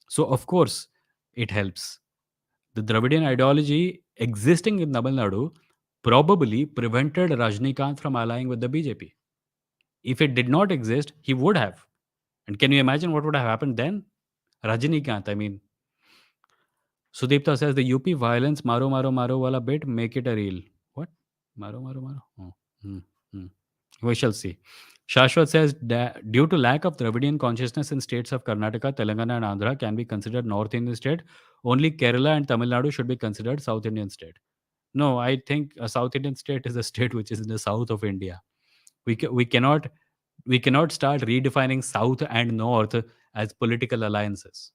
So, of course, it helps. The Dravidian ideology existing in Tamil Nadu probably prevented Rajnikant from allying with the BJP. If it did not exist, he would have. And can you imagine what would have happened then? Rajnikant, I mean. Sudipta says the UP violence Maro Maro Maro wala bit, make it a reel. What? Maro Maro Maro? Oh. Hmm. Hmm. We shall see. Shashwat says that due to lack of Dravidian consciousness in states of Karnataka, Telangana, and Andhra can be considered North Indian state. Only Kerala and Tamil Nadu should be considered South Indian state. No, I think a South Indian state is a state which is in the south of India. We cannot start redefining South and North as political alliances.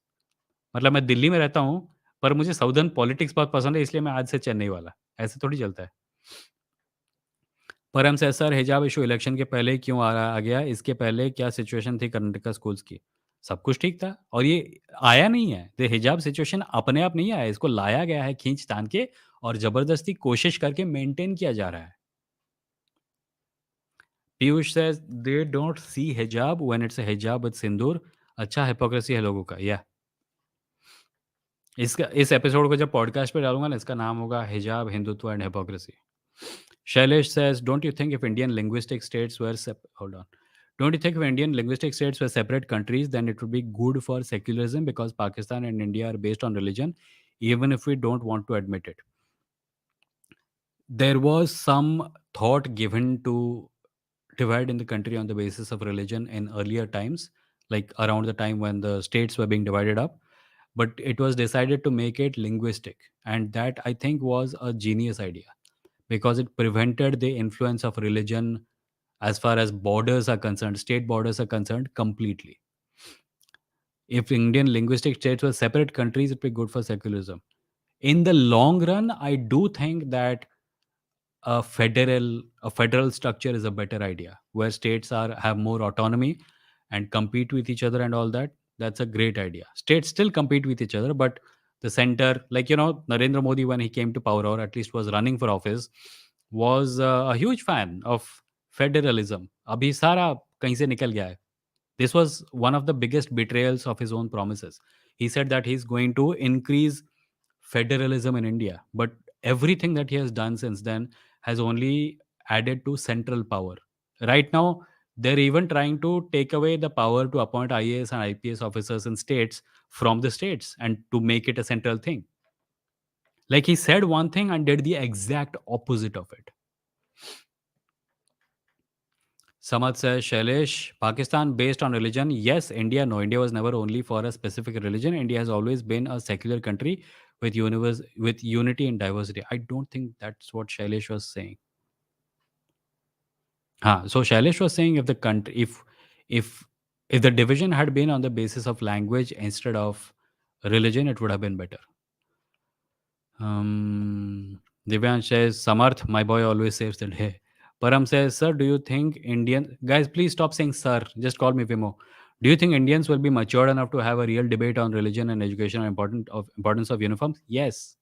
मतलब मैं दिल्ली में रहता हूँ, पर मुझे southern politics बहुत पसंद है, इसलिए मैं आज से चेन्नई वाला। ऐसे थोड़ी चलता है। परम से सर हिजाब इशू इलेक्शन के पहले क्यों आ गया? इसके पहले क्या सिचुएशन थी कर्नाटका स्कूल्स की? सब कुछ ठीक था और ये आया नहीं है। द हिजाब सिचुएशन अपने आप नहीं आया, इसको लाया गया है खींच-तान के और ज़बरदस्ती कोशिश करके मेंटेन किया जा रहा है। Piyush says they don't see हिजाब व्हेन इट्स अ हिजाब विद सिंदूर। अच्छा हिपोक्रेसी है लोगों का। या इसका इस एपिसोड को जब पॉडकास्ट पे डालूँगा ना, इसका नाम होगा हिजाब, Hindutva and hypocrisy. Shailesh says, "Don't you think if Indian linguistic states were hold on? Don't you think if Indian linguistic states were separate countries, then it would be good for secularism because Pakistan and India are based on religion, even if we don't want to admit it." There was some thought given to divide in the country on the basis of religion in earlier times, like around the time when the states were being divided up. But it was decided to make it linguistic, and that I think was a genius idea because it prevented the influence of religion as far as borders are concerned, state borders are concerned, completely. If Indian linguistic states were separate countries, it would be good for secularism. In the long run, I do think that a federal structure is a better idea, where states have more autonomy and compete with each other and all that. That's a great idea. States still compete with each other, but the center, like Narendra Modi, when he came to power or at least was running for office, was a huge fan of federalism. Abhi sara kahin se nikal gaya hai. This was one of the biggest betrayals of his own promises. He said that he's going to increase federalism in India, but everything that he has done since then has only added to central power. Right now, they're even trying to take away the power to appoint IAS and IPS officers in states from the states and to make it a central thing. Like he said one thing and did the exact opposite of it. Samad says, Shailesh, Pakistan based on religion. Yes, India. No, India was never only for a specific religion. India has always been a secular country with with unity and diversity. I don't think that's what Shailesh was saying. So Shailesh was saying if the country, if if the division had been on the basis of language instead of religion, it would have been better. Divyansh says, Samarth, my boy always saves the day. Param says, sir, do you think Indian guys, please stop saying sir, just call me Vimoh. Do you think Indians will be matured enough to have a real debate on religion and education and importance of uniforms? Yes.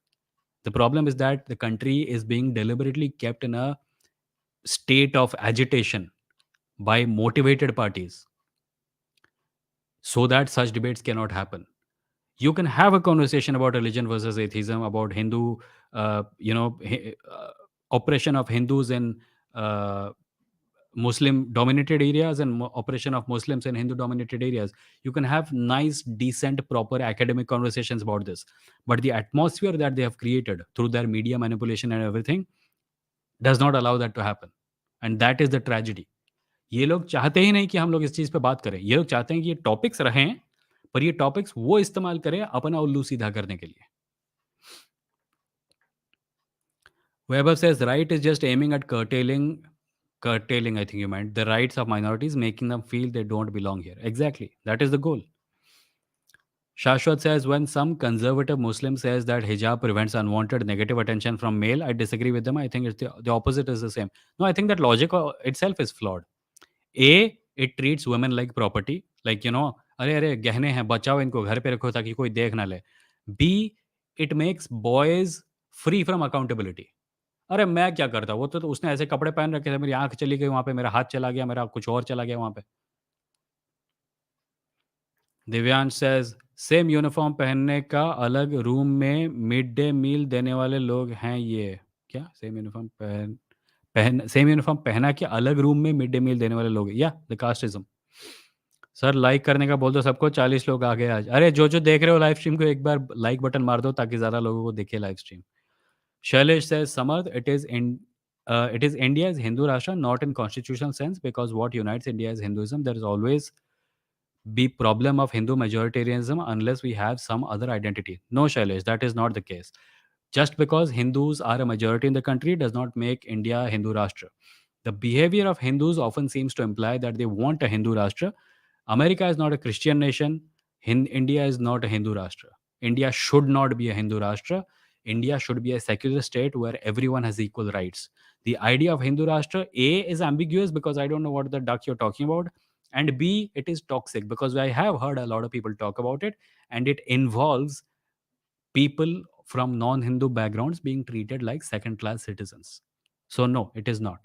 The problem is that the country is being deliberately kept in a state of agitation by motivated parties so that such debates cannot happen. You can have a conversation about religion versus atheism, about Hindu, oppression of Hindus in uh, Muslim dominated areas and oppression of Muslims in Hindu dominated areas. You can have nice, decent, proper academic conversations about this. But the atmosphere that they have created through their media manipulation and everything does not allow that to happen. And that is the tragedy. ये लोग चाहते ही नहीं कि हम लोग इस चीज़ पे बात करें। ये लोग चाहते हैं कि ये टॉपिक्स रहें, पर ये टॉपिक्स वो इस्तेमाल करें अपना उल्लू सीधा करने के लिए। Weber says right is just aiming at curtailing, I think you meant, the rights of minorities, making them feel they don't belong here. Exactly. That is the goal. Shashwat says when some conservative Muslim says that hijab prevents unwanted negative attention from male, I disagree with them. I think it's the opposite is the same. No, I think that logic itself is flawed. A, it treats women like property. Like, अरे, अरे गहने हैं, बचाओ इनको, घर पे रखो ताकि कोई देख ना ले। बी, it makes boys free from accountability. अरे मैं क्या करता? वो तो उसने ऐसे कपड़े पहन रखे थे, मेरी आँख चली गई वहाँ पे, मेरा हाथ चला गया, मेरा कुछ और चला गया वहाँ पे। दिव्यांश सेज़ सेम यूनिफ़ॉर्म पहनने का अलग रूम में मिड डे मील देने वाले लोग हैं ये। क्या? सेम यूनिफ़ॉर्म पहन पहन सेम यूनिफ़ॉर्म पहना के अलग रूम में मिड डे मील देने वाले लोग, या द कास्टिज़्म। सर लाइक करने का बोल दो सबको, 40 लोग आ गए आज। अरे जो देख रहे हो लाइव स्ट्रीम को एक बार लाइक बटन मार दो ताकि ज़्यादा लोगों को दिखे live stream. Shailesh says, Samarth, it is India's Hindu Rashtra, not in constitutional sense, because what unites India is Hinduism. There is always be problem of Hindu majoritarianism unless we have some other identity. No, Shailesh, that is not the case. Just because Hindus are a majority in the country does not make India Hindu Rashtra. The behavior of Hindus often seems to imply that they want a Hindu Rashtra. America is not a Christian nation. India is not a Hindu Rashtra. India should not be a Hindu Rashtra. India should be a secular state where everyone has equal rights. The idea of Hindu Rashtra, A, is ambiguous because I don't know what the duck you're talking about. And B, it is toxic because I have heard a lot of people talk about it, and it involves people from non-Hindu backgrounds being treated like second-class citizens. So no, it is not.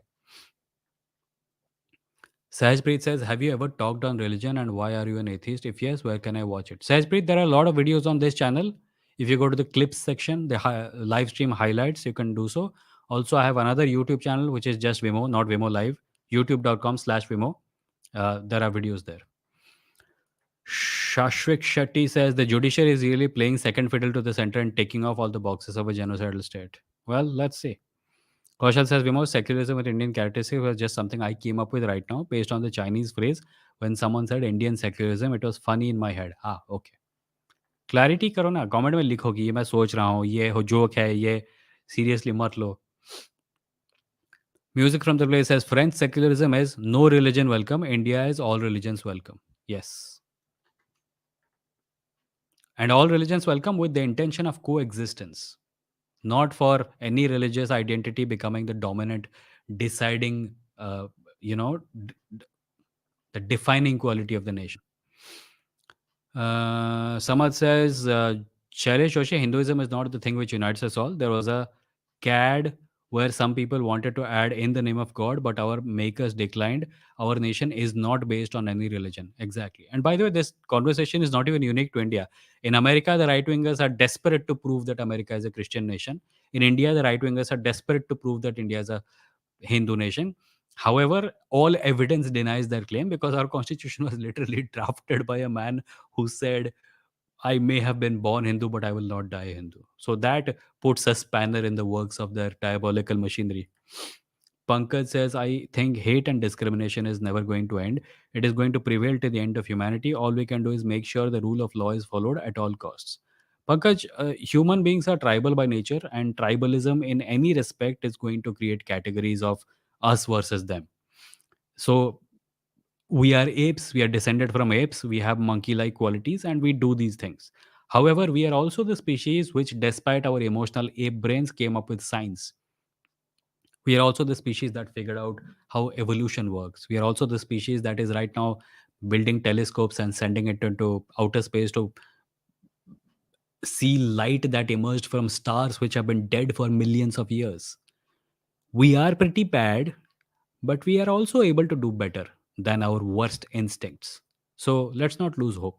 Sahajpreet says, have you ever talked on religion and why are you an atheist? If yes, where can I watch it? Sahajpreet, there are a lot of videos on this channel. If you go to the clips section, the live stream highlights, you can do so. Also, I have another YouTube channel, which is just Vimoh, not Vimoh Live, youtube.com/Vimoh. There are videos there. Shashwik Shetty says the judiciary is really playing second fiddle to the center and taking off all the boxes of a genocidal state. Well, let's see. Kaushal says, Vimoh, secularism with Indian characteristics was just something I came up with right now based on the Chinese phrase. When someone said Indian secularism, it was funny in my head. Ah, okay. Clarity करो ना, comment में लिखो कि ये मैं सोच रहा हूँ, ये हो जोक है, ये सीरियसली मत लो. Music from the place says French secularism is no religion welcome, India is all religions welcome. Yes. And all religions welcome with the intention of coexistence, not for any religious identity becoming the dominant, deciding, you know, the defining quality of the nation. Samad says, Shailesh Joshi, Hinduism is not the thing which unites us all. There was a CAD where some people wanted to add in the name of God, but our makers declined. Our nation is not based on any religion. Exactly. And by the way, this conversation is not even unique to India. In America, the right wingers are desperate to prove that America is a Christian nation. In India, the right wingers are desperate to prove that India is a Hindu nation. However, all evidence denies their claim because our constitution was literally drafted by a man who said, I may have been born Hindu, but I will not die Hindu. So that puts a spanner in the works of their diabolical machinery. Pankaj says, I think hate and discrimination is never going to end. It is going to prevail to the end of humanity. All we can do is make sure the rule of law is followed at all costs. Pankaj, human beings are tribal by nature, and tribalism in any respect is going to create categories of us versus them. So we are apes, we are descended from apes, we have monkey like qualities, and we do these things. However, we are also the species which, despite our emotional ape brains, came up with science. We are also the species that figured out how evolution works. We are also the species that is right now building telescopes and sending it into outer space to see light that emerged from stars which have been dead for millions of years. We are pretty bad, but we are also able to do better than our worst instincts. So let's not lose hope.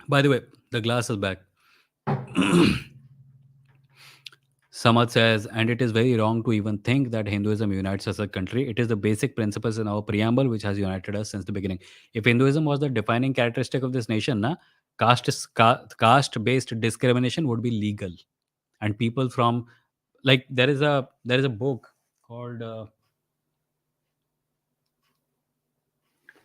By the way, the glass is back. Samad says, and it is very wrong to even think that Hinduism unites us as a country. It is the basic principles in our preamble which has united us since the beginning. If Hinduism was the defining characteristic of this nation, na, caste-based discrimination would be legal, and people from like there is a book called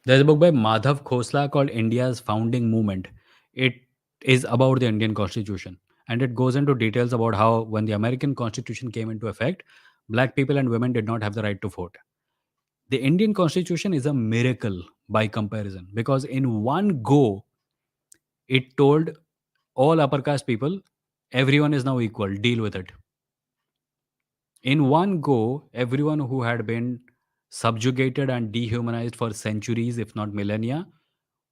there's a book by Madhav Khosla called India's Founding Movement. It is about the Indian Constitution, and it goes into details about how when the American Constitution came into effect, black people and women did not have the right to vote. The Indian Constitution is a miracle by comparison because in one go, it told all upper caste people, everyone is now equal, deal with it. In one go, everyone who had been subjugated and dehumanized for centuries, if not millennia,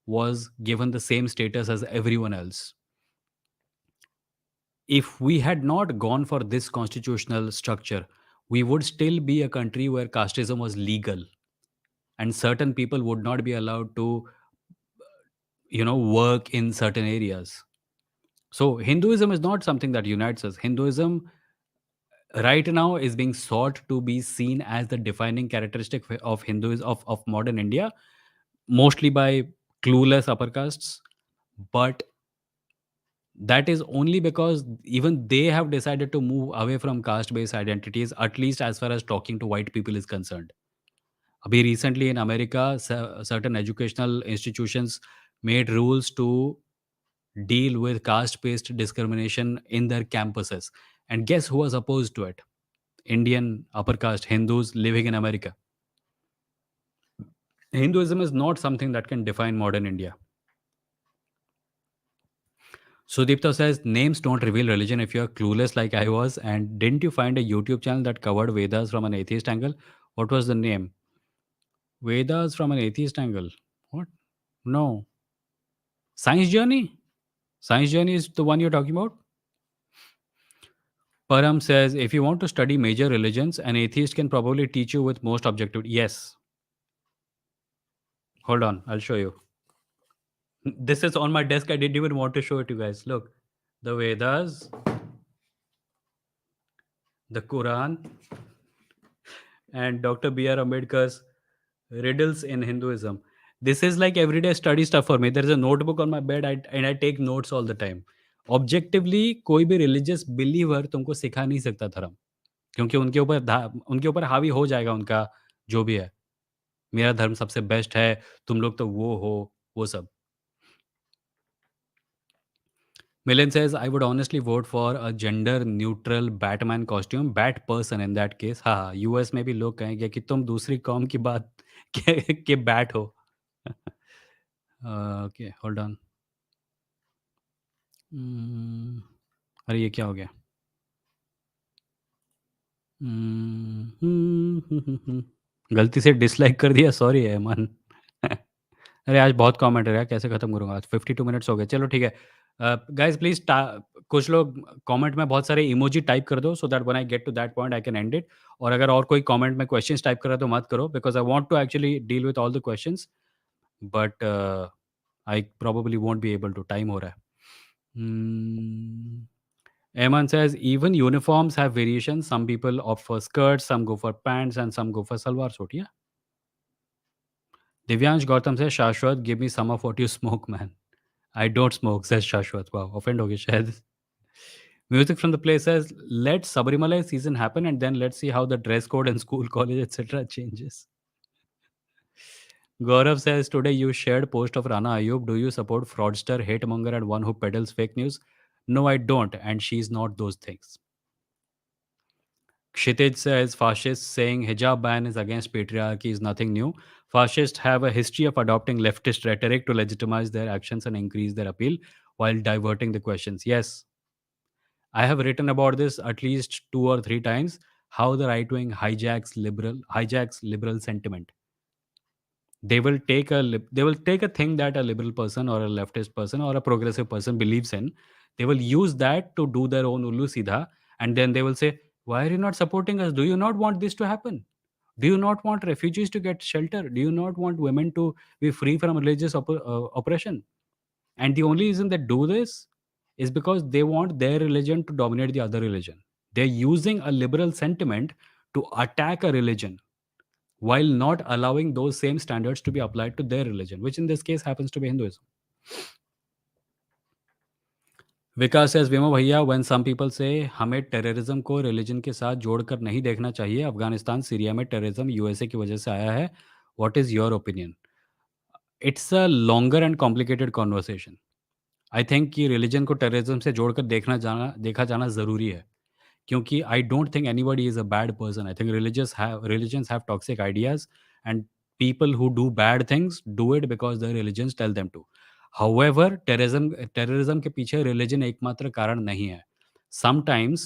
was given the same status as everyone else. If we had not gone for this constitutional structure, we would still be a country where casteism was legal and certain people would not be allowed to, work in certain areas. So Hinduism is not something that unites us. Hinduism right now is being sought to be seen as the defining characteristic of Hinduism of modern India, mostly by clueless upper castes. But that is only because even they have decided to move away from caste based identities, at least as far as talking to white people is concerned. Abhi recently in America, certain educational institutions made rules to deal with caste based discrimination in their campuses. And guess who was opposed to it? Indian upper caste Hindus living in America. Hinduism is not something that can define modern India. Sudipta says names don't reveal religion if you're clueless like I was. And didn't you find a YouTube channel that covered Vedas from an atheist angle? What was the name? Vedas from an atheist angle. What? No. Science Journey? Science Journey is the one you're talking about? Param says if you want to study major religions, an atheist can probably teach you with most objectivity. Yes. Hold on, I'll show you. This is on my desk. I didn't even want to show it to you guys. Look, the Vedas, the Quran, and Dr. B.R. Ambedkar's riddles in Hinduism. This is like everyday study stuff for me. There is a notebook on my bed and I take notes all the time. Objectively, कोई भी religious believer तुमको सिखा नहीं सकता धर्म, क्योंकि उनके ऊपर हावी हो जाएगा उनका जो भी है। मेरा धर्म सबसे बेस्ट है, तुम लोग तो वो हो, वो सब। Milan says, I would honestly vote for a gender neutral Batman costume, Bat person in that case. हाँ, यूएस में भी लोग कहेंगे कि तुम दूसरी कौम की बात के बैट हो। Okay, hold on. अरे ये क्या हो गया? गलती से डिसलाइक कर दिया, सॉरी है मन। अरे आज बहुत कमेंट है यार, कैसे खत्म करूंगा? आज 52 मिनट्स हो गए। चलो ठीक है, गाइस प्लीज कुछ लोग कमेंट में बहुत सारे इमोजी टाइप कर दो so that when I get to that point I can end it. और अगर और कोई कमेंट में क्वेश्चंस टाइप कर रहा है तो मत करो, because I want to actually deal with all the questions, but I probably won't be able to, time हो रहा है। Eman says even uniforms have variations. Some people opt for skirts, some go for pants, and some go for salwar suit. Yeah. Divyansh Gautam says, Shashwat, give me some of what you smoke, man. I don't smoke, says Shashwat. Wow, offend ho gaya shayad. Music from the place says, let Sabarimala season happen and then let's see how the dress code and school, college, etc. changes. Gaurav says, today you shared post of Rana Ayub. Do you support fraudster, hate monger, and one who peddles fake news? No, I don't. And she's not those things. Kshitij says fascists saying hijab ban is against patriarchy is nothing new. Fascists have a history of adopting leftist rhetoric to legitimize their actions and increase their appeal while diverting the questions. Yes, I have written about this at least 2 or 3 times. How the right wing hijacks liberal sentiment. They will take a thing that a liberal person or a leftist person or a progressive person believes in. They will use that to do their own ullu sidha, and then they will say, why are you not supporting us? Do you not want this to happen? Do you not want refugees to get shelter? Do you not want women to be free from religious oppression? And the only reason they do this is because they want their religion to dominate the other religion. They're using a liberal sentiment to attack a religion while not allowing those same standards to be applied to their religion, which in this case happens to be Hinduism. Vikas says, Vimoh भैया, when some people say हमें terrorism को religion के साथ जोड़कर नहीं देखना चाहिए, Afghanistan Syria में टेररिज्म यूएसए की वजह से आया है, what is your opinion? It's a longer and complicated conversation. I think कि रिलीजन को टेररिज्म से जोड़कर देखा जाना ज़रूरी है, क्योंकि I don't think anybody is a bad person. I think religions have toxic ideas, and people who do bad things do it because their religions tell them to. However, terrorism के पीछे religion एकमात्र कारण नहीं है। Sometimes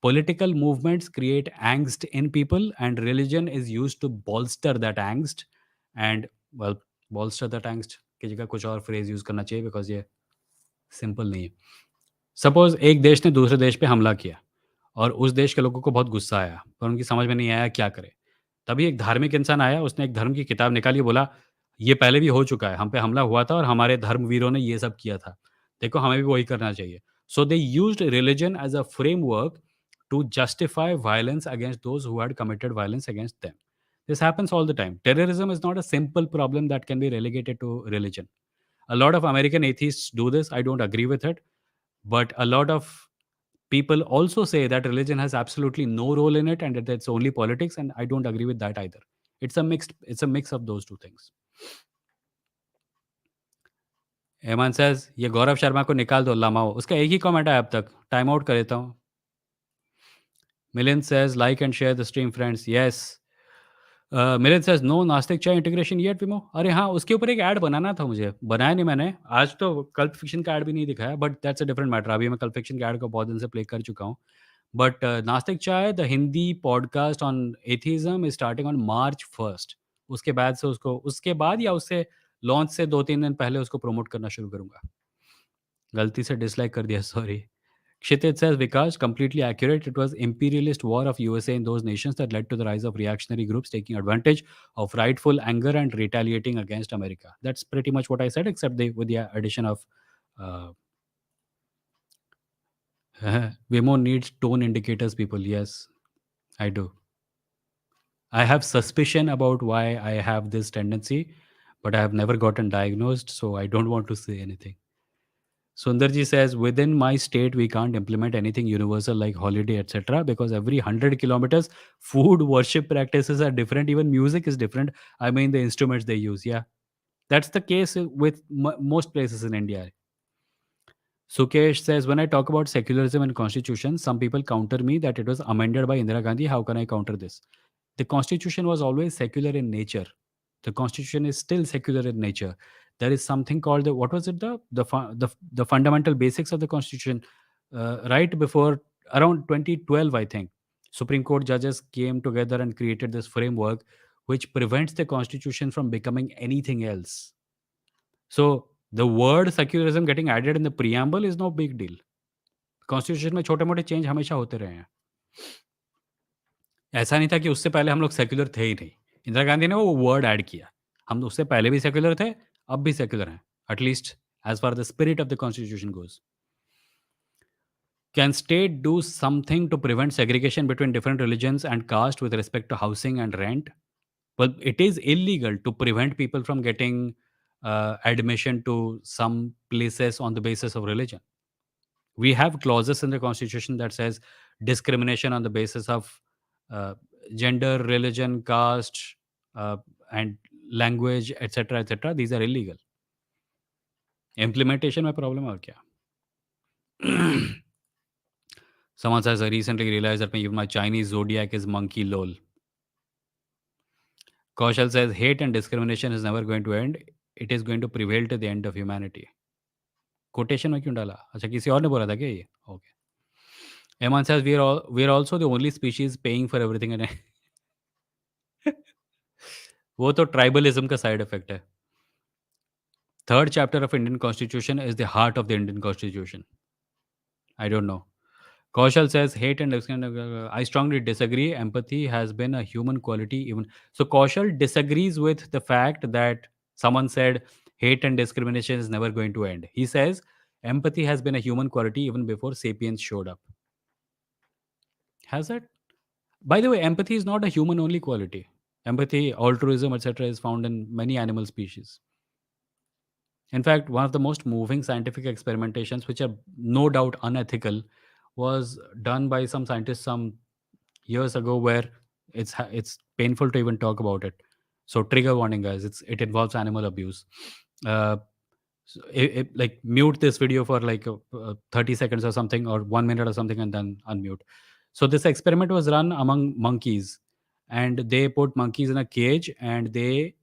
Political movements create angst in people, and religion is used to bolster that angst. And well, bolster that angst की जगह कुछ और phrase use करना चाहिए because ये सिंपल नहीं है. सपोज एक देश ने दूसरे देश पे हमला किया और उस देश के लोगों को बहुत गुस्सा आया, पर उनकी समझ में नहीं आया क्या करें. तभी एक धार्मिक इंसान आया, उसने एक धर्म की किताब निकाली, बोला, "ये पहले भी हो चुका है, हम पे हमला हुआ था और हमारे धर्मवीरों ने ये सब किया था। देखो, हमें भी वही करना चाहिए।" So they used religion as a framework to justify violence against those who had committed violence against them. This happens all the time. Terrorism is not a simple problem that can be relegated to religion. A lot of American atheists do this. I don't agree with it. But a lot of people also say that religion has absolutely no role in it and that it's only politics. And I don't agree with that either. It's a mix of those two things. Eman says, ये गौरव शर्मा को निकाल दो लामाओ. उसका एक ही comment है अब तक. Time out कर देता हूँ. Milind says, like and share the stream, friends. Yes. Milind says, no नास्तिक चाय इंटीग्रेशन येट विमो. अरे हाँ, उसके ऊपर एक ऐड बनाना था मुझे. बनाया नहीं मैंने. आज तो कल्प फिक्शन का ऐड भी नहीं दिखाया, but that's a different matter. अभी मैं कल्प फिक्शन के ऐड को बहुत दिन से प्ले कर चुका हूँ. बट नास्तिक चाय, the Hindi podcast on atheism is starting on March 1st. उसके बाद से उसके बाद या उससे लॉन्च से 2-3 दिन पहले उसको प्रमोट करना शुरू करूंगा. गलती से डिसलाइक कर दिया, sorry. Kshitij says, Vikas, completely accurate. It was imperialist war of USA in those nations that led to the rise of reactionary groups taking advantage of rightful anger and retaliating against America. That's pretty much what I said, except with the addition of uh, Vimoh needs tone indicators, people. Yes, I do. I have suspicion about why I have this tendency, but I have never gotten diagnosed, so I don't want to say anything. Sundarji says, within my state, we can't implement anything universal like holiday, etc. because every 100 kilometers, food, worship practices are different. Even music is different. I mean, the instruments they use. Yeah, that's the case with most places in India. Sukesh says, when I talk about secularism and constitution, some people counter me that it was amended by Indira Gandhi. How can I counter this? The constitution was always secular in nature. The constitution is still secular in nature. There is something called the, what was it, the fundamental basics of the constitution. Right before around 2012, I think, Supreme Court judges came together and created this framework which prevents the constitution from becoming anything else. So the word secularism getting added in the preamble is no big deal. Constitution में छोटे मोटे change हमेशा होते रहे हैं. ऐसा नहीं था कि उससे पहले हम लोग सेक्युलर थे ही नहीं. इंदिरा गांधी ने वो वर्ड ऐड किया. हम उससे पहले भी सेक्युलर थे, अब भी सेक्युलर हैं, at least as far the spirit of the constitution goes. Can state do something to prevent segregation between different religions and caste with respect to housing and rent? Well, it is illegal to prevent people from getting admission to some places on the basis of religion. We have clauses in the constitution that says discrimination on the basis of uh, gender, religion, caste, uh, and language, etc., etc. These are illegal. Implementation में problem है और क्या? Someone says, I recently realized that even my Chinese zodiac is monkey lol. Kaushal says, hate and discrimination is never going to end. It is going to prevail to the end of humanity. Quotation में क्यों डाला? अच्छा, किसी और ने बोला था क्या ये? Okay. Eman says, we are also the only species paying for everything. And वो तो ट्राइबलिज्म का साइड इफेक्ट है. Third chapter of Indian constitution is the heart of the Indian constitution. I don't know. Kaushal says, hate and discrimination. I strongly disagree. Empathy has been a human quality even. So Kaushal disagrees with the fact that someone said hate and discrimination is never going to end. He says empathy has been a human quality even before sapiens showed up. Has it? By the way, empathy is not a human only quality. Empathy, altruism, etc. is found in many animal species. In fact, one of the most moving scientific experimentations, which are no doubt unethical, was done by some scientists some years ago, where it's painful to even talk about it. So trigger warning, guys. It involves animal abuse. Uh, like mute this video for like 30 seconds or something, or 1 minute or something, and then unmute. So this experiment was run among monkeys, and they put monkeys in a cage, and they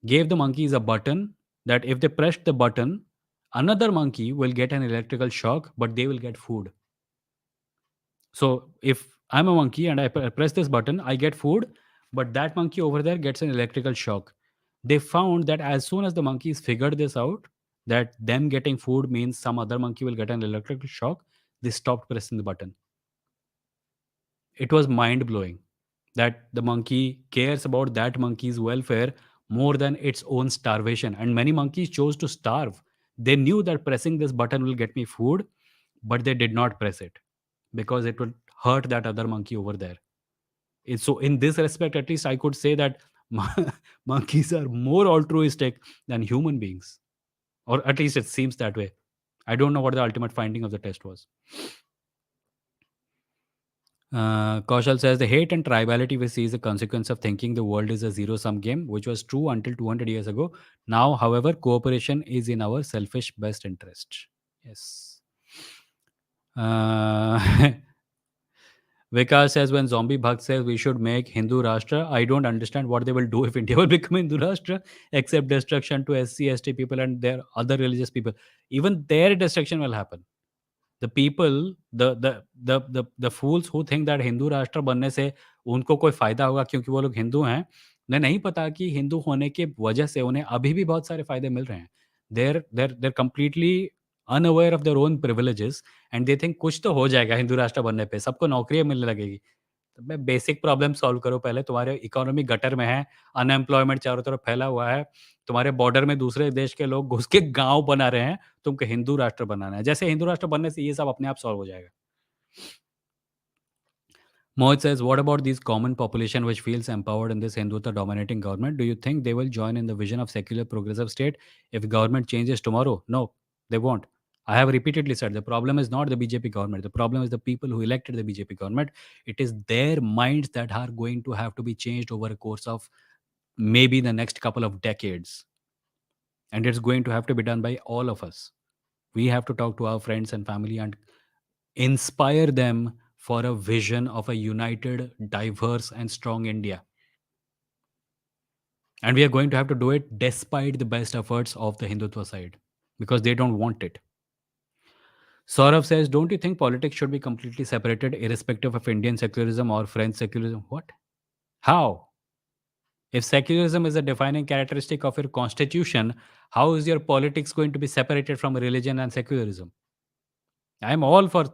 gave the monkeys a button that if they pressed the button, another monkey will get an electrical shock, but they will get food. So if I'm a monkey and press this button, I get food, but that monkey over there gets an electrical shock. They found that as soon as the monkeys figured this out, that them getting food means some other monkey will get an electrical shock, they stopped pressing the button. It was mind blowing that the monkey cares about that monkey's welfare more than its own starvation. And many monkeys chose to starve. They knew that pressing this button will get me food, but they did not press it because it would hurt that other monkey over there. So, in this respect, at least I could say that monkeys are more altruistic than human beings, or at least it seems that way. I don't know what the ultimate finding of the test was. Kaushal says the hate and tribality we see is a consequence of thinking the world is a zero sum game, which was true until 200 years ago. Now, however, cooperation is in our selfish best interest. Yes. Uh, Vikas says when Zombie Bhakt says we should make Hindu Rashtra, I don't understand what they will do if India will become Hindu Rashtra, except destruction to SC, ST people and their other religious people. Even their destruction will happen. The people, the fools who think that Hindu राष्ट्र बनने से उनको कोई फ़ायदा होगा क्योंकि वो लोग हिंदू हैं, उन्हें नहीं पता कि हिंदू होने की वजह से उन्हें अभी भी बहुत सारे फ़ायदे मिल रहे हैं। They're completely unaware of their own privileges and they think कुछ तो हो जाएगा हिंदू राष्ट्र बनने पे, सबको नौकरियाँ मिलने लगेगी। तो बे बेसिक प्रॉब्लम सॉल्व करो पहले, तुम्हारे इकोनॉमी गटर में है, अनएम्प्लॉयमेंट चारों तरफ फैला हुआ है, तुम्हारे बॉर्डर में दूसरे देश के लोग घुस के गाँव बना रहे हैं, तुमको हिंदू राष्ट्र बनाना है। जैसे हिंदू राष्ट्र बनने से ये सब अपने आप सॉल्व हो जाएगा। Mohit says, what about these common population which feels empowered in this Hindutva dominating government? Do you think they will join in the vision of secular progressive state if government changes tomorrow? No, they won't. I have repeatedly said the problem is not the BJP government. The problem is the people who elected the BJP government. It is their minds that are going to have to be changed over a course of maybe the next couple of decades. And it's going to have to be done by all of us. We have to talk to our friends and family and inspire them for a vision of a united, diverse, and strong India. And we are going to have to do it despite the best efforts of the Hindutva side because they don't want it. Saurav says, don't you think politics should be completely separated irrespective of Indian secularism or French secularism? What? How? If secularism is a defining characteristic of your constitution, how is your politics going to be separated from religion and secularism? I'm all for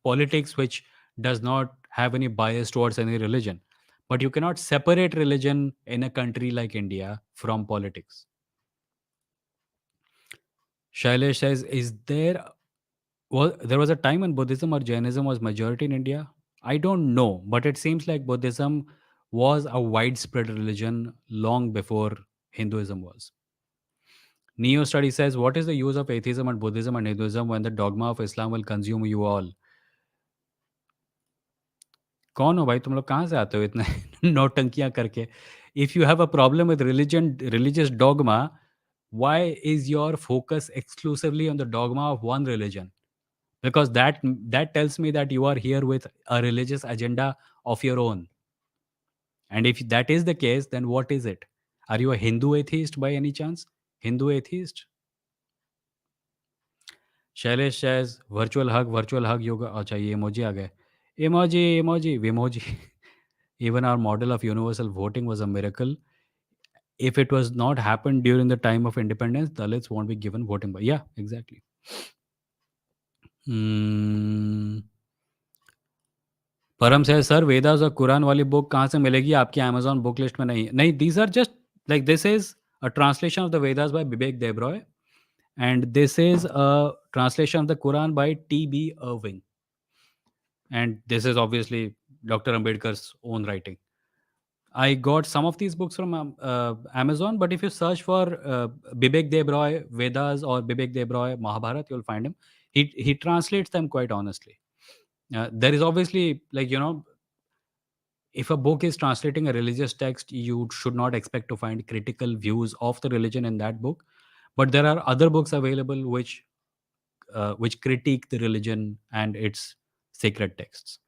politics which does not have any bias towards any religion. But you cannot separate religion in a country like India from politics. Shailesh says, there was a time when Buddhism or Jainism was majority in India? I don't know, but it seems like Buddhism was a widespread religion long before Hinduism was. Neo Study says, what is the use of atheism and Buddhism and Hinduism when the dogma of Islam will consume you all? कौन हो भाई तुम लोग कहाँ से आते हो इतने नौटंकियाँ करके? If you have a problem with religious dogma, why is your focus exclusively on the dogma of one religion? Because that tells me that you are here with a religious agenda of your own. And if that is the case, then what is it? Are you a Hindu atheist by any chance? Hindu atheist? Shailesh says, virtual hug yoga. अच्छा ये emoji आ गए. Emoji, Vimoji. Even our model of universal voting was a miracle. If it was not happened during the time of independence, Dalits won't be given voting. But yeah, exactly. Hmm. परम से sir Vedas और कुरान वाली book कहाँ से मिलेगी आपकी Amazon book list में नहीं नहीं these are just like this is a translation of the Vedas by Bibek Debroy and this is a translation of the Quran by T.B. Irving. And this is obviously Dr. Ambedkar's own writing. I got some of these books from Amazon, but if you search for Bibek Debroy Vedas or Bibek Debroy Mahabharat, you'll find him. He translates them quite honestly. There is obviously, like, if a book is translating a religious text, you should not expect to find critical views of the religion in that book. But there are other books available which critique the religion and its sacred texts.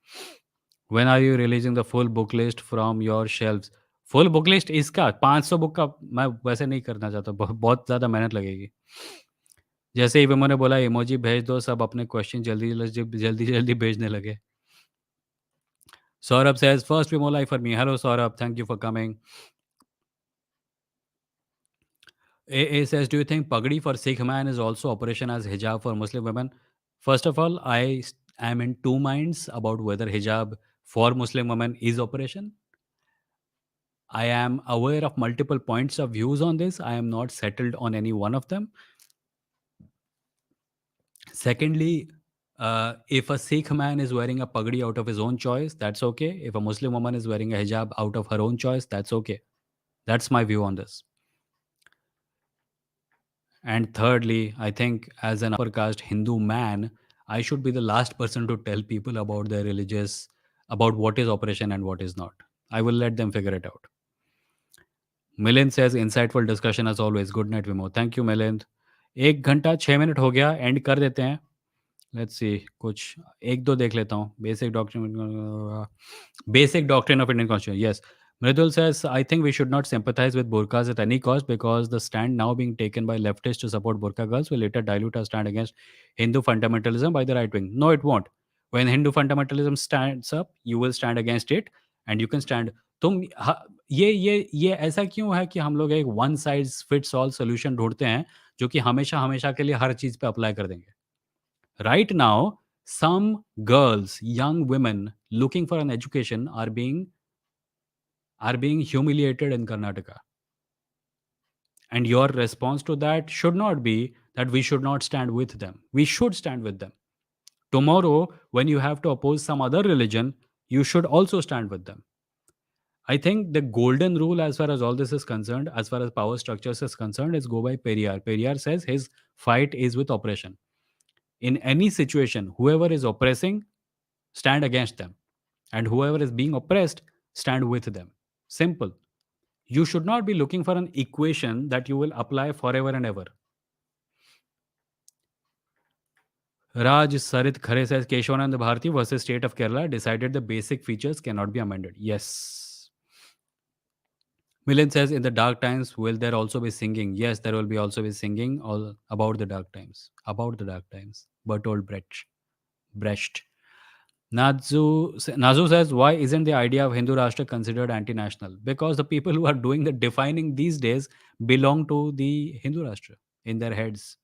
When are you releasing the full book list from your shelves? Full book list इसका 500 book का मैं वैसे नहीं करना चाहता, बहुत ज़्यादा मेहनत लगेगी। जैसे ही विमो ने बोला इमोजी भेज दो, सब अपने क्वेश्चन जल्दी जल्दी भेजने लगे। Saurabh says, first Vimoh live for me. Hello, Saurabh. Thank you for coming. AA says, do you think pagdi for Sikh man is also operation as hijab for Muslim women? First of all, am in two minds about whether hijab for Muslim women is operation. I am aware of multiple points of views on this. I am not settled on any one of them. Secondly, if a Sikh man is wearing a pagdi out of his own choice, that's okay. If a Muslim woman is wearing a hijab out of her own choice, that's okay. That's my view on this. And thirdly, I think as an upper caste Hindu man, I should be the last person to tell people about their religious, about what is operation and what is not. I will let them figure it out. Milind says, insightful discussion as always. Good night, Vimo. Thank you, Milind. 1 घंटा 6 minute हो गया, and कर देते हैं. Let's see, कुछ एक दो देख लेता हूँ. Basic doctrine of Indian Constitution. Yes. Mridul says, I think we should not sympathize with burqas at any cost, because the stand now being taken by leftists to support burqa girls will later dilute our stand against Hindu fundamentalism by the right wing. No, it won't. When Hindu fundamentalism stands up, you will stand against it, and you can stand. तुम ये ऐसा क्यों है कि हम लोग एक one size fits all solution ढूंढते हैं जो कि हमेशा हमेशा के लिए हर चीज पे अप्लाई कर देंगे. Right now, some girls, young women looking for an education are being humiliated in Karnataka. And your response to that should not be that we should not stand with them. We should stand with them. Tomorrow, when you have to oppose some other religion, you should also stand with them. I think the golden rule, as far as all this is concerned, as far as power structures is concerned, is go by Periyar. Periyar says his fight is with oppression. In any situation, whoever is oppressing, stand against them. And whoever is being oppressed, stand with them. Simple. You should not be looking for an equation that you will apply forever and ever. Raj Sarit Khare says Keshavanand Bharati versus State of Kerala decided the basic features cannot be amended. Yes. Milan says, in the dark times, will there also be singing? Yes, there will be also be singing all about the dark times. About the dark times. Bertolt Brecht. Brecht. Nazu says, why isn't the idea of Hindu Rashtra considered anti-national? Because the people who are doing the defining these days belong to the Hindu Rashtra in their heads.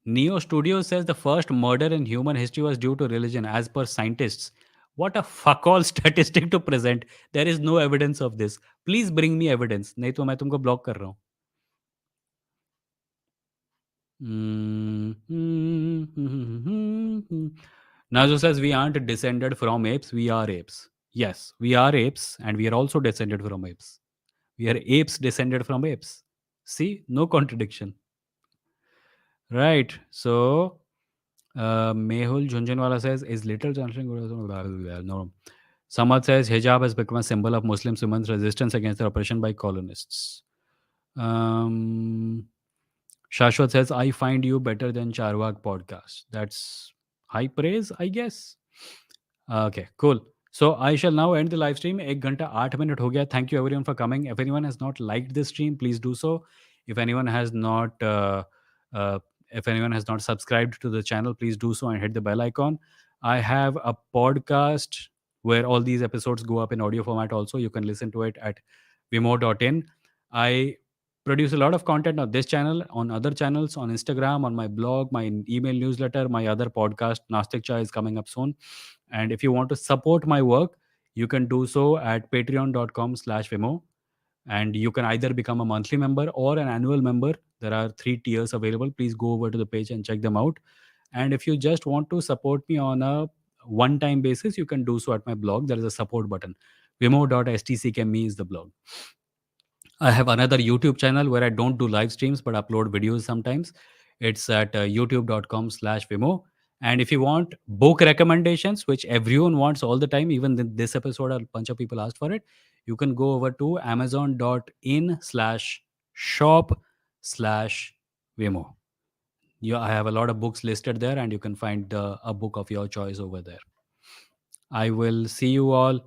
Neo Studio says the first murder in human history was due to religion, as per scientists. What a fuck all statistic to present. There is no evidence of this. Please bring me evidence. नहीं तो मैं तुमको block कर रहा हूँ. Nazo says we aren't descended from apes, we are apes. Yes, we are apes, and we are also descended from apes. We are apes descended from apes. See, no contradiction. Right. So, Mehul Jhunjhunwala says, is little chanting? No. Samad says, hijab has become a symbol of Muslim women's resistance against their oppression by colonists. Shashwat says, I find you better than Charwak podcast. That's high praise, I guess. Okay, cool. So I shall now end the live stream. 1 घंटा 8 minute हो गया. Thank you everyone for coming. If anyone has not liked this stream, please do so. If anyone has not, uh, if anyone has not subscribed to the channel, please do so and hit the bell icon. I have a podcast where all these episodes go up in audio format. Also, you can listen to it at vimoh.in. I produce a lot of content on this channel, on other channels, on Instagram, on my blog, my email newsletter, my other podcast, Nastic Cha, is coming up soon. And if you want to support my work, you can do so at patreon.com/Vimoh. And you can either become a monthly member or an annual member. There are 3 tiers available. Please go over to the page and check them out. And if you just want to support me on a one-time basis, you can do so at my blog. There is a support button. Vimoh.stckme is the blog. I have another YouTube channel where I don't do live streams but upload videos sometimes. It's at youtube.com/Vimoh. And if you want book recommendations, which everyone wants all the time, even this episode, a bunch of people asked for it, you can go over to amazon.in/shop/Vimoh. I have a lot of books listed there, and you can find a book of your choice over there. I will see you all.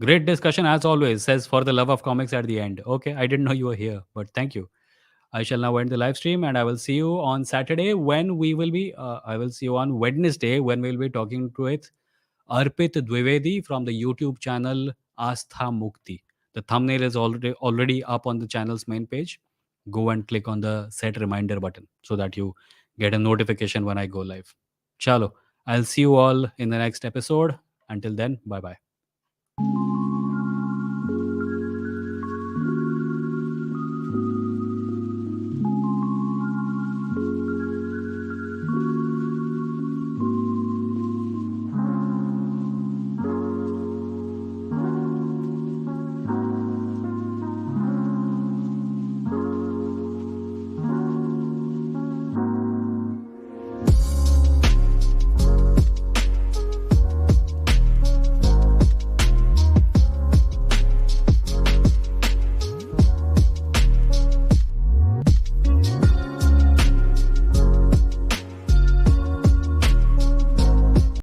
Great discussion as always, says for the love of comics at the end. Okay, I didn't know you were here, but thank you. I shall now end the live stream, and I will see you on Saturday when we will be. I will see you on Wednesday when we will be talking with Arpit Dwivedi from the YouTube channel Astha Mukti. The thumbnail is already up on the channel's main page. Go and click on the set reminder button so that you get a notification when I go live. Chalo, I'll see you all in the next episode. Until then, bye bye.